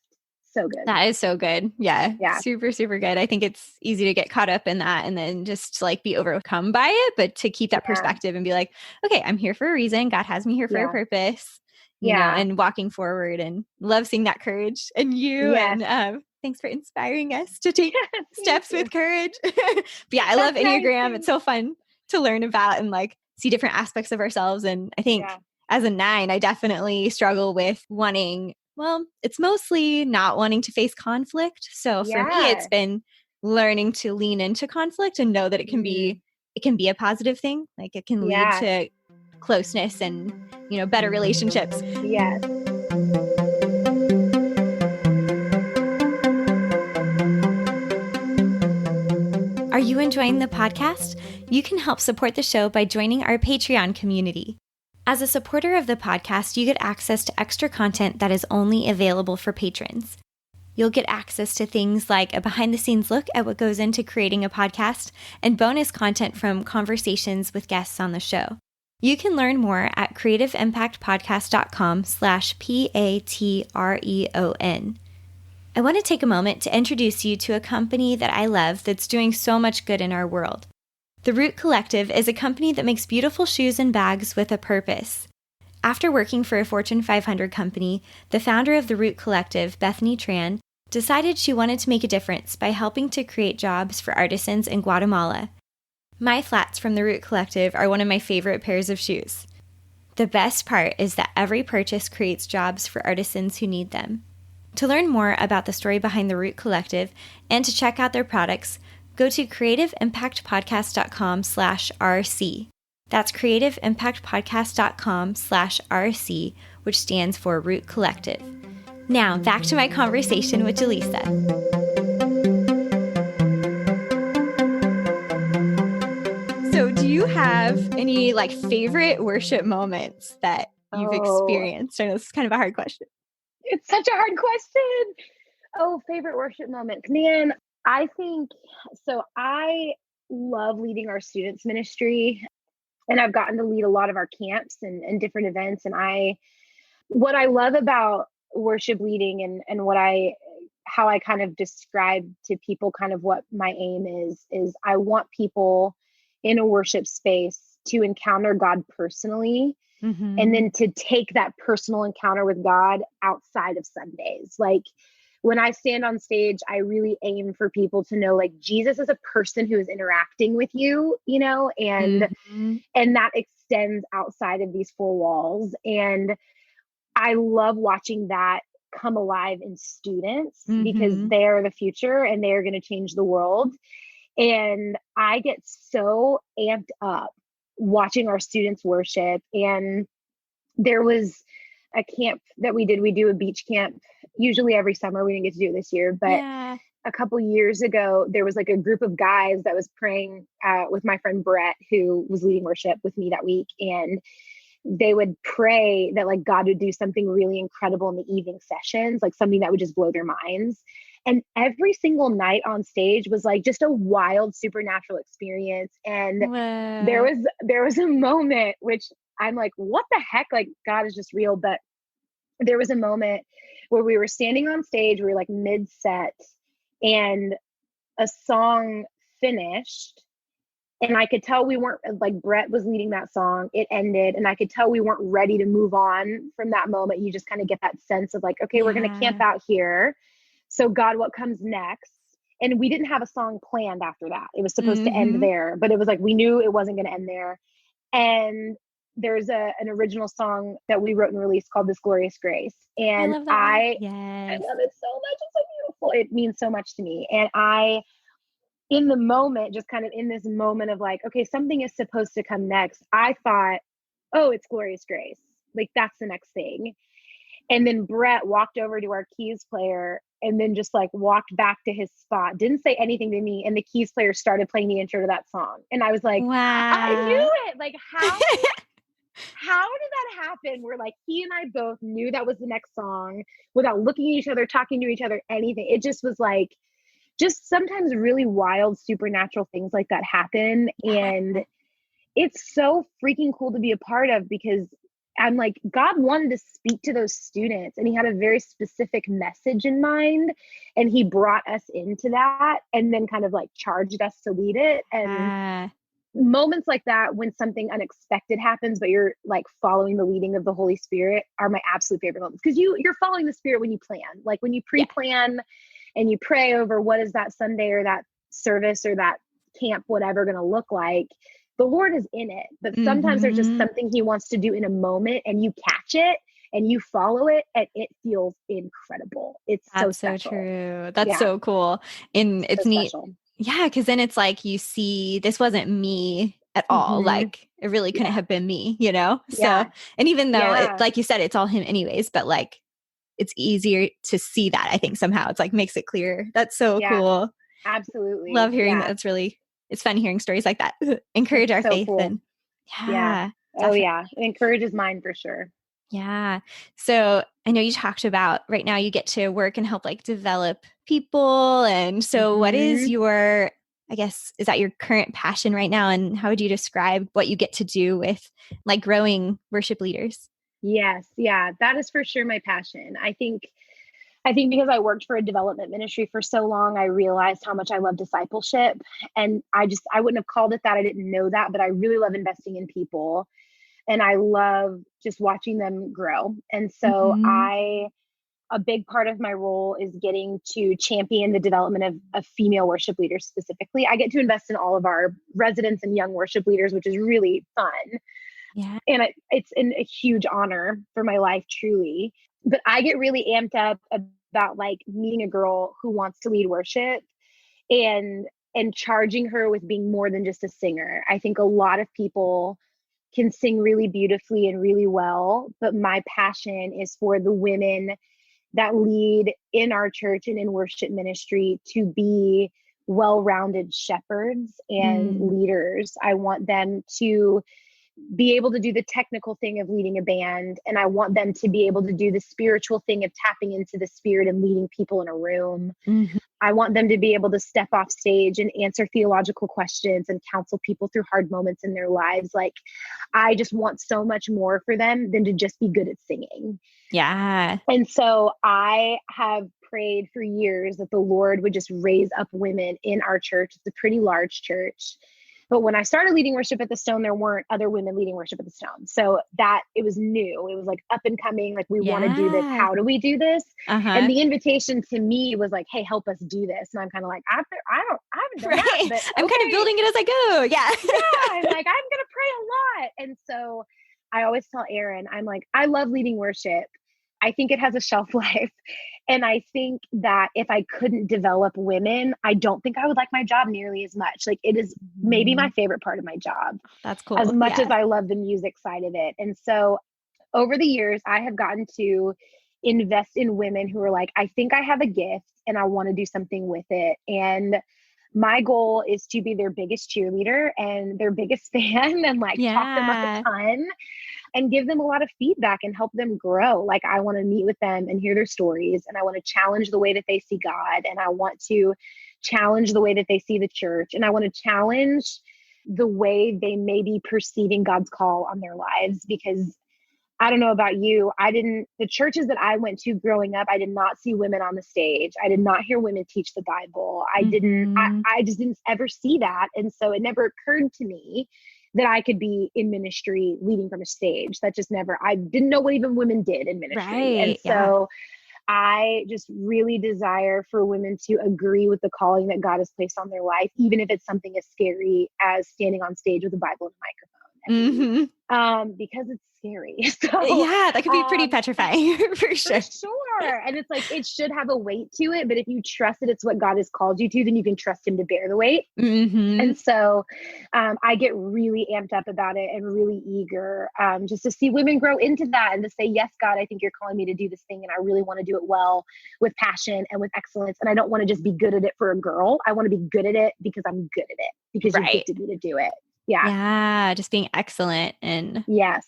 B: So good.
A: That is so good. Yeah.
B: Yeah.
A: Super, super good. I think it's easy to get caught up in that and then just like be overcome by it, but to keep that perspective and be like, okay, I'm here for a reason. God has me here for a purpose, you know, and walking forward, and love seeing that courage in you.
B: Yes.
A: And thanks for inspiring us to take steps with courage. But yeah, I love
B: That's
A: Enneagram.
B: nice.
A: It's so fun to learn about and like see different aspects of ourselves. And I think as a 9, I definitely struggle with wanting, well, it's mostly not wanting to face conflict. So for me, it's been learning to lean into conflict and know that it can be a positive thing. Like it can lead to closeness and, you know, better relationships.
B: Yes.
A: Are you enjoying the podcast? You can help support the show by joining our Patreon community. As a supporter of the podcast, you get access to extra content that is only available for patrons. You'll get access to things like a behind-the-scenes look at what goes into creating a podcast and bonus content from conversations with guests on the show. You can learn more at creativeimpactpodcast.com/PATREON. I want to take a moment to introduce you to a company that I love that's doing so much good in our world. The Root Collective is a company that makes beautiful shoes and bags with a purpose. After working for a Fortune 500 company, the founder of the Root Collective, Bethany Tran, decided she wanted to make a difference by helping to create jobs for artisans in Guatemala. My flats from the Root Collective are one of my favorite pairs of shoes. The best part is that every purchase creates jobs for artisans who need them. To learn more about the story behind the Root Collective and to check out their products, go to creativeimpactpodcast.com/RC. That's creativeimpactpodcast.com/RC, which stands for Root Collective. Now, back to my conversation with Jaleesa. So, do you have any like favorite worship moments that you've experienced? I know this is kind of a hard question.
B: It's such a hard question. Oh, favorite worship moments. Man, I think, so I love leading our students ministry, and I've gotten to lead a lot of our camps and different events. And what I love about worship leading and how I kind of describe to people kind of what my aim is I want people in a worship space to encounter God personally. And then to take that personal encounter with God outside of Sundays. Like when I stand on stage, I really aim for people to know like Jesus is a person who is interacting with you, you know, and that extends outside of these 4 walls. And I love watching that come alive in students because they are the future and they are going to change the world. And I get so amped up watching our students worship. And there was a camp that we did. We do a beach camp usually every summer. We didn't get to do it this year, but a couple years ago, there was like a group of guys that was praying with my friend Brett, who was leading worship with me that week. And they would pray that like God would do something really incredible in the evening sessions, like something that would just blow their minds. And every single night on stage was like just a wild supernatural experience. And there was a moment which I'm like, what the heck? Like God is just real. But there was a moment where we were standing on stage, we were like mid-set, and a song finished. And I could tell we weren't, like Brett was leading that song, it ended, and I could tell we weren't ready to move on from that moment. You just kind of get that sense of like, okay, we're going to camp out here. So God, what comes next? And we didn't have a song planned after that. It was supposed to end there, but it was like, we knew it wasn't going to end there. And there's an original song that we wrote and released called This Glorious Grace. And I love it so much. It's so beautiful. It means so much to me. And in the moment, just kind of in this moment of like, okay, something is supposed to come next. I thought, oh, it's Glorious Grace. Like that's the next thing. And then Brett walked over to our keys player and then just like walked back to his spot, didn't say anything to me. And the keys player started playing the intro to that song. And I was like, I knew it. Like how did that happen? Where like he and I both knew that was the next song without looking at each other, talking to each other, anything. It just was like, just sometimes really wild supernatural things like that happen. And it's so freaking cool to be a part of because I'm like, God wanted to speak to those students and he had a very specific message in mind. And he brought us into that and then kind of like charged us to lead it. And moments like that, when something unexpected happens, but you're like following the leading of the Holy Spirit, are my absolute favorite moments. Because you're following the Spirit when you plan, like when you pre-plan and you pray over what is that Sunday or that service or that camp, whatever, going to look like. The Lord is in it, but sometimes there's just something he wants to do in a moment and you catch it and you follow it and it feels incredible. It's so special.
A: True. That's so cool. And it's
B: so
A: neat.
B: Special.
A: Yeah. Cause then it's like, you see, this wasn't me at all. Like it really couldn't have been me, you know? So, and even though it, like you said, it's all him anyways, but like, it's easier to see that, I think somehow it's like, makes it clear. That's so cool.
B: Absolutely.
A: Love hearing that. It's really, it's fun hearing stories like that. Encourage our faith.
B: Cool.
A: And
B: Oh
A: definitely.
B: yeah. It encourages mine for sure.
A: Yeah. So I know you talked about right now you get to work and help like develop people. And so what is your, I guess, is that your current passion right now? And how would you describe what you get to do with like growing worship leaders?
B: Yes. Yeah. That is for sure my passion. I think because I worked for a development ministry for so long, I realized how much I love discipleship. And I wouldn't have called it that. I didn't know that, but I really love investing in people. And I love just watching them grow. And so a big part of my role is getting to champion the development of female worship leaders specifically. I get to invest in all of our residents and young worship leaders, which is really fun.
A: Yeah.
B: And it's a huge honor for my life, truly. But I get really amped up about like meeting a girl who wants to lead worship and charging her with being more than just a singer. I think a lot of people can sing really beautifully and really well, but my passion is for the women that lead in our church and in worship ministry to be well-rounded shepherds and leaders. I want them to be able to do the technical thing of leading a band. And I want them to be able to do the spiritual thing of tapping into the Spirit and leading people in a room. I want them to be able to step off stage and answer theological questions and counsel people through hard moments in their lives. Like, I just want so much more for them than to just be good at singing.
A: Yeah.
B: And so I have prayed for years that the Lord would just raise up women in our church. It's a pretty large church. But when I started leading worship at the Stone, there weren't other women leading worship at the Stone. So that it was new. It was like up and coming. Like, we want to do this. How do we do this? And the invitation to me was like, hey, help us do this. And I'm kind of like, I haven't done that. But
A: I'm kind of building it as I go. Yeah.
B: I'm like, I'm going to pray a lot. And so I always tell Aaron, I'm like, I love leading worship. I think it has a shelf life. And I think that if I couldn't develop women, I don't think I would like my job nearly as much. Like, it is maybe my favorite part of my job.
A: That's cool.
B: As much as I love the music side of it. And so over the years, I have gotten to invest in women who are like, I think I have a gift and I want to do something with it. And my goal is to be their biggest cheerleader and their biggest fan and like talk them up a ton and give them a lot of feedback and help them grow. Like, I want to meet with them and hear their stories, and I want to challenge the way that they see God, and I want to challenge the way that they see the church, and I want to challenge the way they may be perceiving God's call on their lives. Because I don't know about you, the churches that I went to growing up, I did not see women on the stage. I did not hear women teach the Bible. I just didn't ever see that. And so it never occurred to me that I could be in ministry leading from a stage. That just never, I didn't know what even women did in ministry. And so I just really desire for women to agree with the calling that God has placed on their life, even if it's something as scary as standing on stage with a Bible and a microphone. Because it's scary. So,
A: yeah, that could be pretty petrifying for sure.
B: For sure. And it's like, it should have a weight to it, but if you trust that it's what God has called you to, then you can trust him to bear the weight. And so I get really amped up about it and really eager just to see women grow into that and to say, yes, God, I think you're calling me to do this thing. And I really want to do it well with passion and with excellence. And I don't want to just be good at it for a girl. I want to be good at it because I'm good at it, because you gifted me to do it.
A: Yeah. Just being excellent and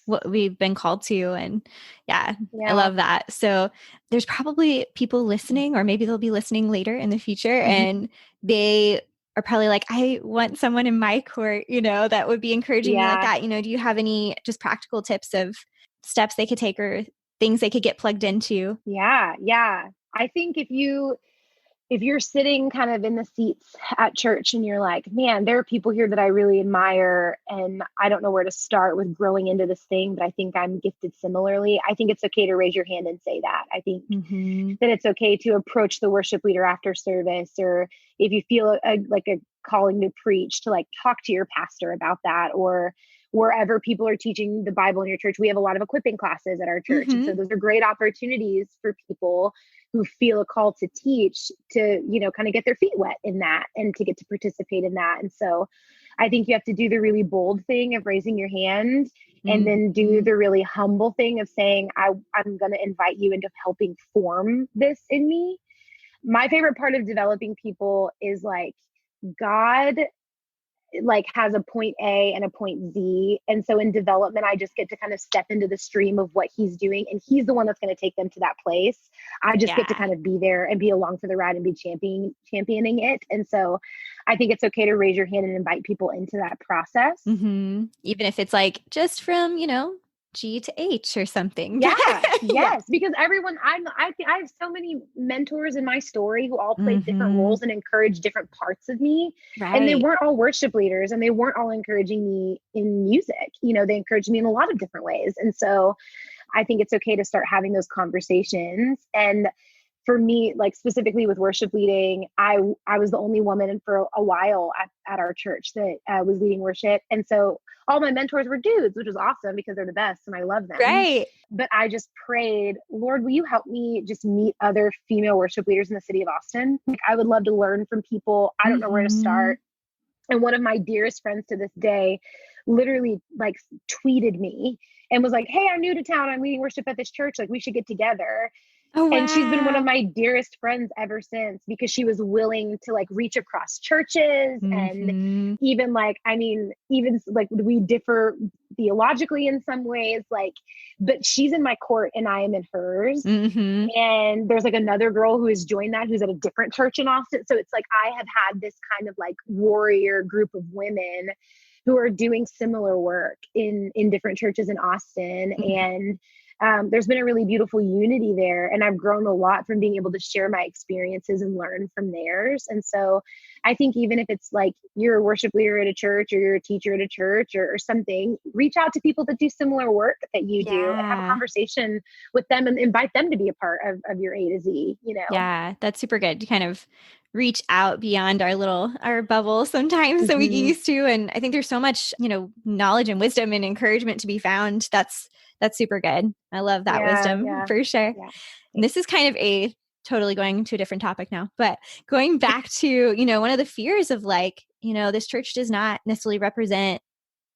A: what we've been called to. And I love that. So there's probably people listening, or maybe they'll be listening later in the future, and they are probably like, I want someone in my court, that would be encouraging me like that. Do you have any just practical tips of steps they could take or things they could get plugged into?
B: Yeah. Yeah. I think if you're sitting kind of in the seats at church and you're like, man, there are people here that I really admire and I don't know where to start with growing into this thing, but I think I'm gifted similarly. I think it's okay to raise your hand and say that. I think that it's okay to approach the worship leader after service, or if you feel like a calling to preach, to like talk to your pastor about that, or wherever people are teaching the Bible in your church. We have a lot of equipping classes at our church. And so those are great opportunities for people who feel a call to teach to, kind of get their feet wet in that and to get to participate in that. And so I think you have to do the really bold thing of raising your hand and then do the really humble thing of saying, I'm going to invite you into helping form this in me. My favorite part of developing people is like God like has a point A and a point Z. And so in development, I just get to kind of step into the stream of what he's doing. And he's the one that's going to take them to that place. I just get to kind of be there and be along for the ride and be championing it. And so I think it's okay to raise your hand and invite people into that process.
A: Even if it's like just from, G to H or something.
B: Yes. Because everyone, I have so many mentors in my story who all played different roles and encouraged different parts of me. Right. And they weren't all worship leaders and they weren't all encouraging me in music. They encouraged me in a lot of different ways. And so I think it's okay to start having those conversations. And for me, like specifically with worship leading, I was the only woman for a while at our church that was leading worship. And so all my mentors were dudes, which was awesome because they're the best and I love them.
A: Right.
B: But I just prayed, Lord, will you help me just meet other female worship leaders in the city of Austin? Like, I would love to learn from people. I don't know where to start. And one of my dearest friends to this day literally like tweeted me and was like, hey, I'm new to town. I'm leading worship at this church. Like, we should get together.
A: Oh, wow.
B: And she's been one of my dearest friends ever since because she was willing to like reach across churches and even like, even like we differ theologically in some ways, like, but she's in my court and I am in hers. And there's like another girl who has joined that, who's at a different church in Austin. So it's like, I have had this kind of like warrior group of women who are doing similar work in different churches in Austin. And there's been a really beautiful unity there. And I've grown a lot from being able to share my experiences and learn from theirs. And so I think even if it's like you're a worship leader at a church or you're a teacher at a church or something, reach out to people that do similar work that you do and have a conversation with them and invite them to be a part of your A to Z,
A: Yeah, that's super good to kind of reach out beyond our bubble sometimes that we get used to. And I think there's so much, knowledge and wisdom and encouragement to be found. That's super good. I love that wisdom for sure. Yeah. And this is kind of totally going to a different topic now, but going back to, one of the fears of like, this church does not necessarily represent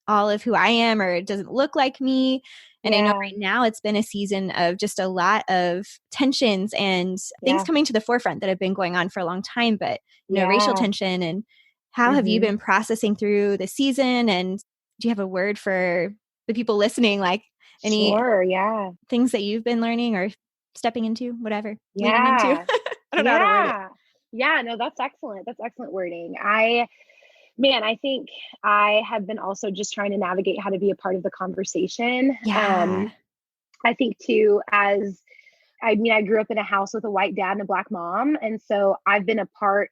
A: all of who I am, or it doesn't look like me. And I know right now it's been a season of just a lot of tensions and things coming to the forefront that have been going on for a long time, but, racial tension. And how have you been processing through the season? And do you have a word for the people listening? Like any things that you've been learning or stepping into, whatever, leaning into? I don't know how to word it.
B: Yeah, no, that's excellent. That's excellent wording. I think I have been also just trying to navigate how to be a part of the conversation.
A: Yeah.
B: I think too, I grew up in a house with a white dad and a black mom. And so I've been a part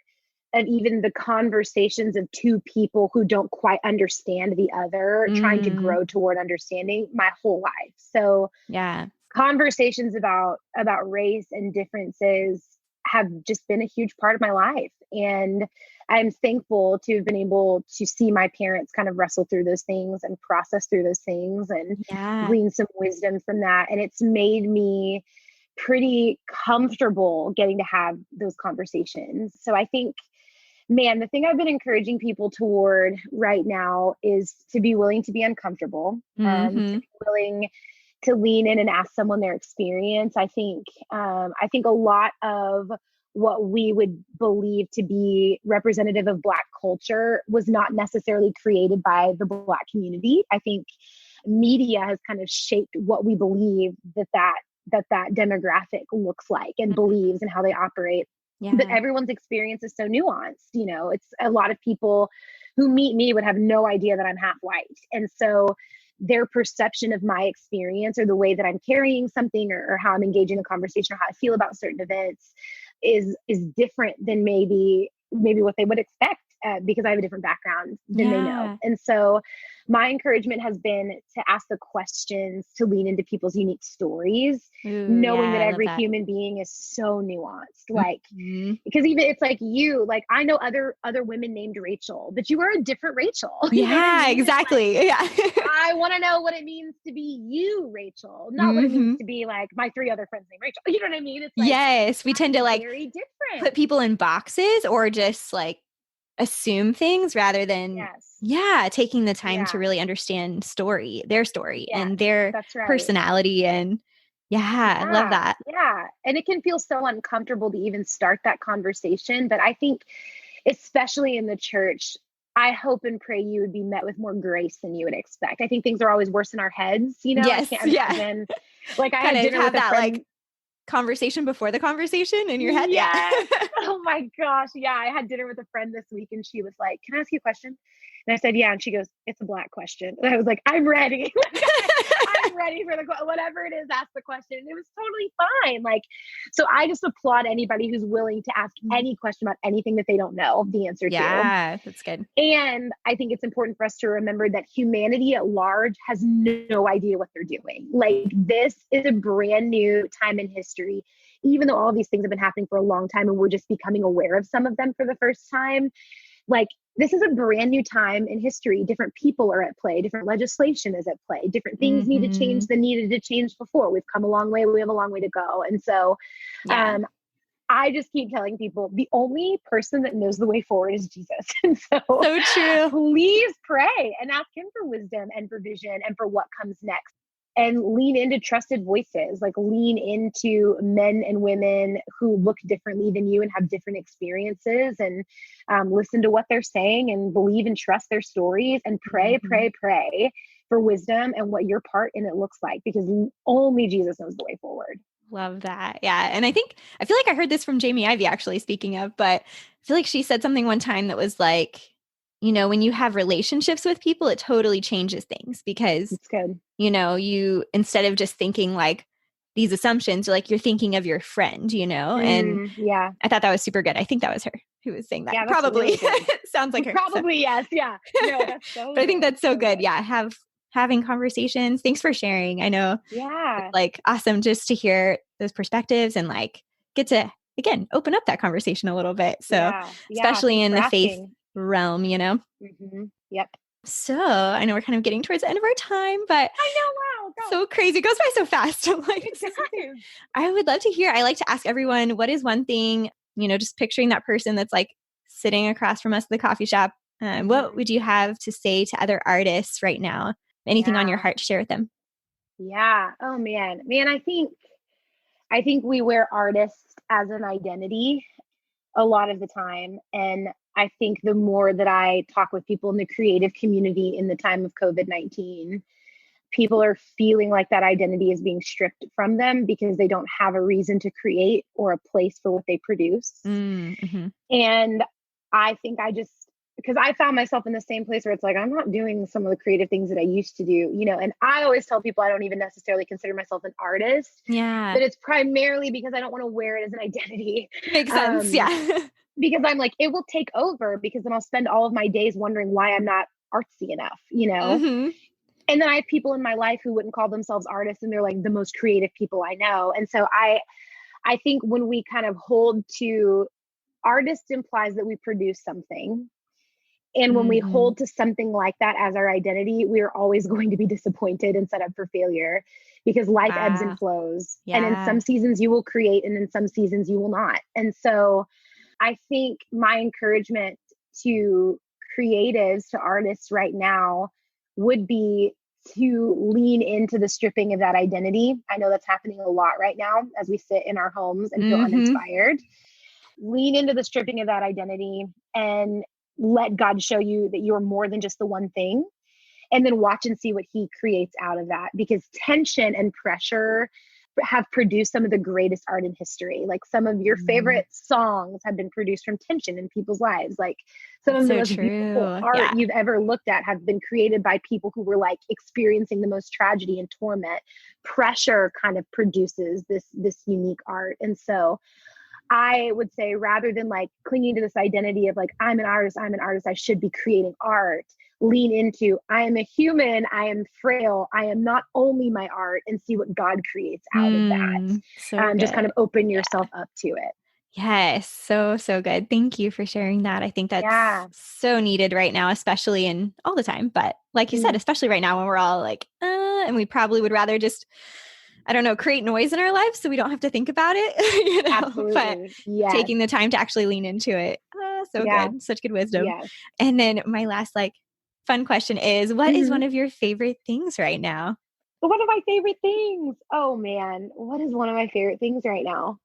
B: of even the conversations of two people who don't quite understand the other, trying to grow toward understanding my whole life. So conversations about race and differences have just been a huge part of my life. And I'm thankful to have been able to see my parents kind of wrestle through those things and process through those things and glean some wisdom from that. And it's made me pretty comfortable getting to have those conversations. So I think, the thing I've been encouraging people toward right now is to be willing to be uncomfortable, to be willing to lean in and ask someone their experience. I think a lot of what we would believe to be representative of Black culture was not necessarily created by the Black community. I think media has kind of shaped what we believe that demographic looks like and believes and how they operate. Yeah. But everyone's experience is so nuanced. It's a lot of people who meet me would have no idea that I'm half white. And so their perception of my experience or the way that I'm carrying something or how I'm engaging in conversation or how I feel about certain events is different than maybe what they would expect because I have a different background than they know. And so my encouragement has been to ask the questions, to lean into people's unique stories, knowing that every human being is so nuanced. Like, because even it's like you, like I know other women named Rachel, but you are a different Rachel. You know what I mean?
A: Exactly.
B: Like, I want to know what it means to be you, Rachel, not what it means to be like my 3 other friends named Rachel. You know what I mean? It's like,
A: yes, we tend to like
B: very different.
A: Put people in boxes or just like assume things rather than taking the time to really understand their story and their personality. And I love that.
B: Yeah. And it can feel so uncomfortable to even start that conversation. But I think, especially in the church, I hope and pray you would be met with more grace than you would expect. I think things are always worse in our heads. You know, I can't imagine. Like I had dinner with a friend,
A: like conversation before the conversation in your head.
B: Oh my gosh. Yeah. I had dinner with a friend this week and she was like, "Can I ask you a question?" And I said, "Yeah." And she goes, "It's a Black question." And I was like, "I'm ready." I'm ready for whatever it is, ask the question. And it was totally fine. Like, so I just applaud anybody who's willing to ask any question about anything that they don't know the answer to.
A: Yeah, that's good.
B: And I think it's important for us to remember that humanity at large has no idea what they're doing. Like, this is a brand new time in history, even though all these things have been happening for a long time and we're just becoming aware of some of them for the first time. Like, this is a brand new time in history. Different people are at play. Different legislation is at play. Different things need to change than needed to change before. We've come a long way. We have a long way to go. And so I just keep telling people the only person that knows the way forward is Jesus. And so
A: true.
B: Please pray and ask him for wisdom and for vision and for what comes next. And lean into trusted voices, like lean into men and women who look differently than you and have different experiences, and listen to what they're saying and believe and trust their stories and pray for wisdom and what your part in it looks like, because only Jesus knows the way forward.
A: Love that. Yeah. And I feel like I heard this from Jamie Ivey, actually, speaking of, but I feel like she said something one time that was like, you know, when you have relationships with people, it totally changes things because
B: it's good.
A: You know, you, instead of just thinking like these assumptions, like you're thinking of your friend, you know? And I thought that was super good. I think that was her who was saying that.
B: Yeah,
A: probably. Really sounds like her.
B: Probably, yes. Yeah. No, that's so
A: but I think that's so good. Yeah. Having conversations. Thanks for sharing. I know.
B: Yeah.
A: It's like awesome just to hear those perspectives and like get to, again, open up that conversation a little bit. So especially in the faith realm, you know?
B: Yep.
A: So I know we're kind of getting towards the end of our time, but
B: I know, wow,
A: so crazy. It goes by so fast. Like, I would love to hear, I like to ask everyone, what is one thing, you know, just picturing that person that's like sitting across from us at the coffee shop. What would you have to say to other artists right now? Anything on your heart to share with them?
B: Yeah. Oh man, I think we wear artists as an identity a lot of the time. And I think the more that I talk with people in the creative community in the time of COVID-19, people are feeling like that identity is being stripped from them because they don't have a reason to create or a place for what they produce. And I think because I found myself in the same place where it's like, I'm not doing some of the creative things that I used to do, you know, and I always tell people I don't even necessarily consider myself an artist.
A: Yeah.
B: But it's primarily because I don't want to wear it as an identity.
A: Makes sense. Yeah.
B: Because I'm like, it will take over because then I'll spend all of my days wondering why I'm not artsy enough, you know? And then I have people in my life who wouldn't call themselves artists and they're like the most creative people I know. And so I think when we kind of hold to artist implies that we produce something. And when we hold to something like that as our identity, we are always going to be disappointed and set up for failure because life ebbs and flows. And in some seasons you will create and in some seasons you will not. And so I think my encouragement to creatives, to artists right now would be to lean into the stripping of that identity. I know that's happening a lot right now as we sit in our homes and feel uninspired. Lean into the stripping of that identity and let God show you that you're more than just the one thing. And then watch and see what he creates out of that, because tension and pressure have produced some of the greatest art in history. Like some of your favorite songs have been produced from tension in people's lives. Like some of the most beautiful art you've ever looked at have been created by people who were like experiencing the most tragedy and torment. Pressure kind of produces this unique art. And so I would say, rather than like clinging to this identity of like, I'm an artist, I should be creating art, lean into, I am a human, I am frail, I am not only my art, and see what God creates out of that.
A: So
B: just kind of open yourself up to it.
A: Yes. So good. Thank you for sharing that. I think that's so needed right now, especially in all the time. But like you said, especially right now when we're all like, and we probably would rather just, I don't know, create noise in our lives so we don't have to think about it, you know,
B: Absolutely.
A: But taking the time to actually lean into it. Good. Such good wisdom. Yes. And then my last like fun question is, what is one of your favorite things right now?
B: One of my favorite things. Oh man, what is one of my favorite things right now?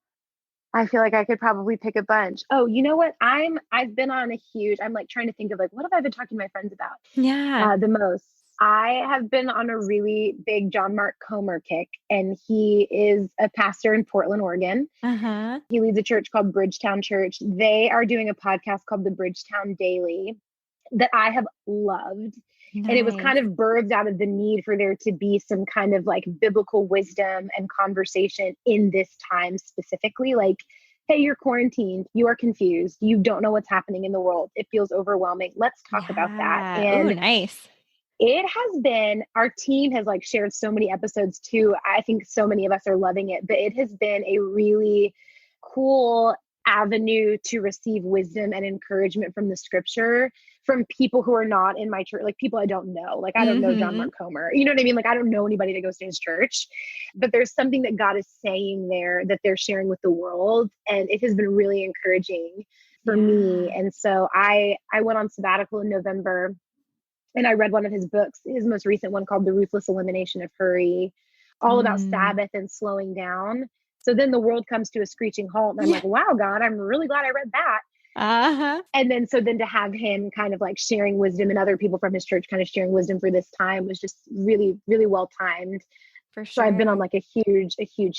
B: I feel like I could probably pick a bunch. Oh, you know what? I've been on I'm like trying to think of like, what have I been talking to my friends about? The most. I have been on a really big John Mark Comer kick, and he is a pastor in Portland, Oregon. He leads a church called Bridgetown Church. They are doing a podcast called the Bridgetown Daily that I have loved. Nice. And it was kind of birthed out of the need for there to be some kind of like biblical wisdom and conversation in this time specifically. Like, hey, you're quarantined, you are confused, you don't know what's happening in the world, it feels overwhelming. Let's talk about that. And
A: nice.
B: It has been, our team has like shared so many episodes too. I think so many of us are loving it, but it has been a really cool avenue to receive wisdom and encouragement from the scripture from people who are not in my church, like people I don't know. Like I don't know John Mark Comer. You know what I mean? Like I don't know anybody that goes to his church, but there's something that God is saying there that they're sharing with the world. And it has been really encouraging for me. And so I went on sabbatical in November, and I read one of his books, his most recent one called The Ruthless Elimination of Hurry, all about Sabbath and slowing down. So then the world comes to a screeching halt. And I'm like, wow, God, I'm really glad I read that. And then to have him kind of like sharing wisdom and other people from his church kind of sharing wisdom for this time was just really, really well timed. For sure. So I've been on like a huge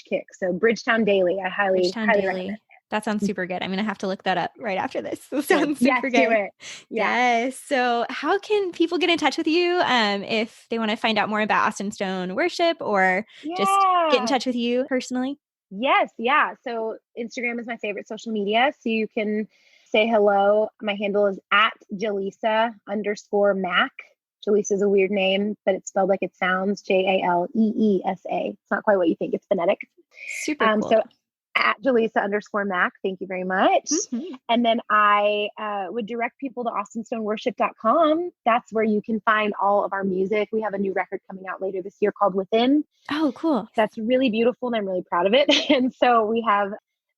B: kick. So Bridgetown Daily, I highly recommend it.
A: That sounds super good. I'm going to have to look that up right after this. That sounds super good.
B: Do it.
A: Yes. So how can people get in touch with you if they want to find out more about Austin Stone worship or just get in touch with you personally?
B: Yes. Yeah. So Instagram is my favorite social media. So you can say hello. My handle is at Jaleesa _Mac. Jaleesa is a weird name, but it's spelled like it sounds, Jaleesa. It's not quite what you think. It's phonetic.
A: Super cool.
B: So at Jaleesa _Mac. Thank you very much. And then I would direct people to austinstoneworship.com. That's where you can find all of our music. We have a new record coming out later this year called Within.
A: Oh, cool.
B: That's really beautiful, and I'm really proud of it. And so we have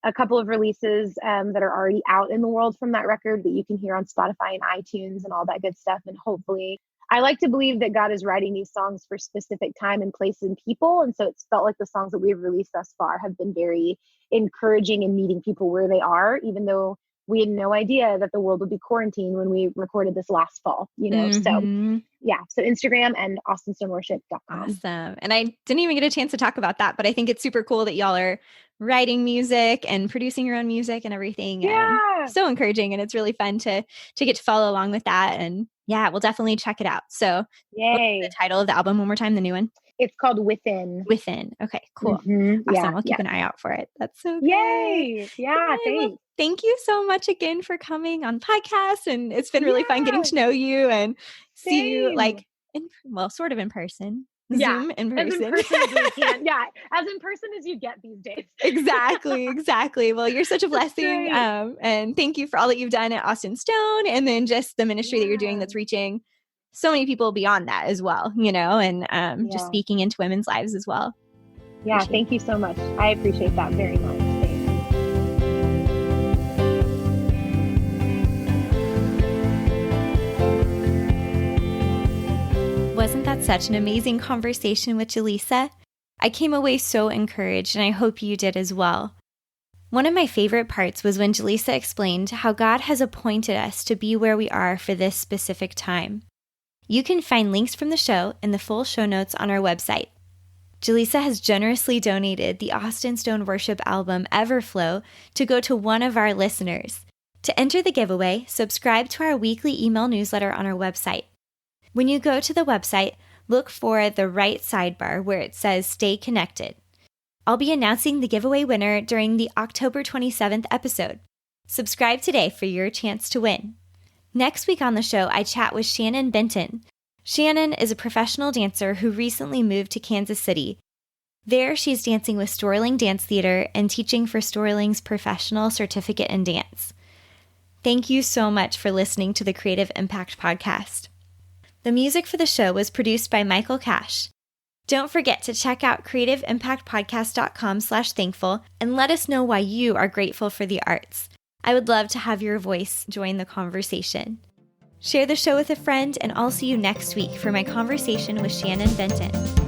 B: a couple of releases that are already out in the world from that record that you can hear on Spotify and iTunes and all that good stuff. And hopefully, I like to believe that God is writing these songs for specific time and place and people. And so it's felt like the songs that we've released thus far have been very encouraging and meeting people where they are, even though we had no idea that the world would be quarantined when we recorded this last fall, you know? So yeah. So Instagram and austinstoneworship.com.
A: Awesome. And I didn't even get a chance to talk about that, but I think it's super cool that y'all are writing music and producing your own music and everything.
B: Yeah.
A: So encouraging. And it's really fun to get to follow along with that. And yeah, we'll definitely check it out. So
B: yay.
A: What's the title of the album one more time, the new one?
B: It's called Within.
A: Within. Okay, cool. Awesome. I'll keep an eye out for it. That's so good.
B: Yay. Yeah. Thanks.
A: Well, thank you so much again for coming on podcast. And it's been really fun getting to know you and see you like, sort of in person. Zoom in person.
B: As in person as we can. Yeah. As in person as you get these days.
A: Exactly. Well, you're such a blessing. And thank you for all that you've done at Austin Stone and then just the ministry that you're doing that's reaching so many people beyond that as well, you know, and just speaking into women's lives as well.
B: Yeah. Thank you so much. I appreciate that very much.
A: Wasn't that such an amazing conversation with Jaleesa? I came away so encouraged, and I hope you did as well. One of my favorite parts was when Jaleesa explained how God has appointed us to be where we are for this specific time. You can find links from the show in the full show notes on our website. Jaleesa has generously donated the Austin Stone worship album Everflow to go to one of our listeners. To enter the giveaway, subscribe to our weekly email newsletter on our website. When you go to the website, look for the right sidebar where it says Stay Connected. I'll be announcing the giveaway winner during the October 27th episode. Subscribe today for your chance to win. Next week on the show, I chat with Shannon Benton. Shannon is a professional dancer who recently moved to Kansas City. There, she's dancing with Storling Dance Theater and teaching for Storling's professional certificate in dance. Thank you so much for listening to the Creative Impact Podcast. The music for the show was produced by Michael Cash. Don't forget to check out creativeimpactpodcast.com/thankful and let us know why you are grateful for the arts. I would love to have your voice join the conversation. Share the show with a friend, and I'll see you next week for my conversation with Shannon Benton.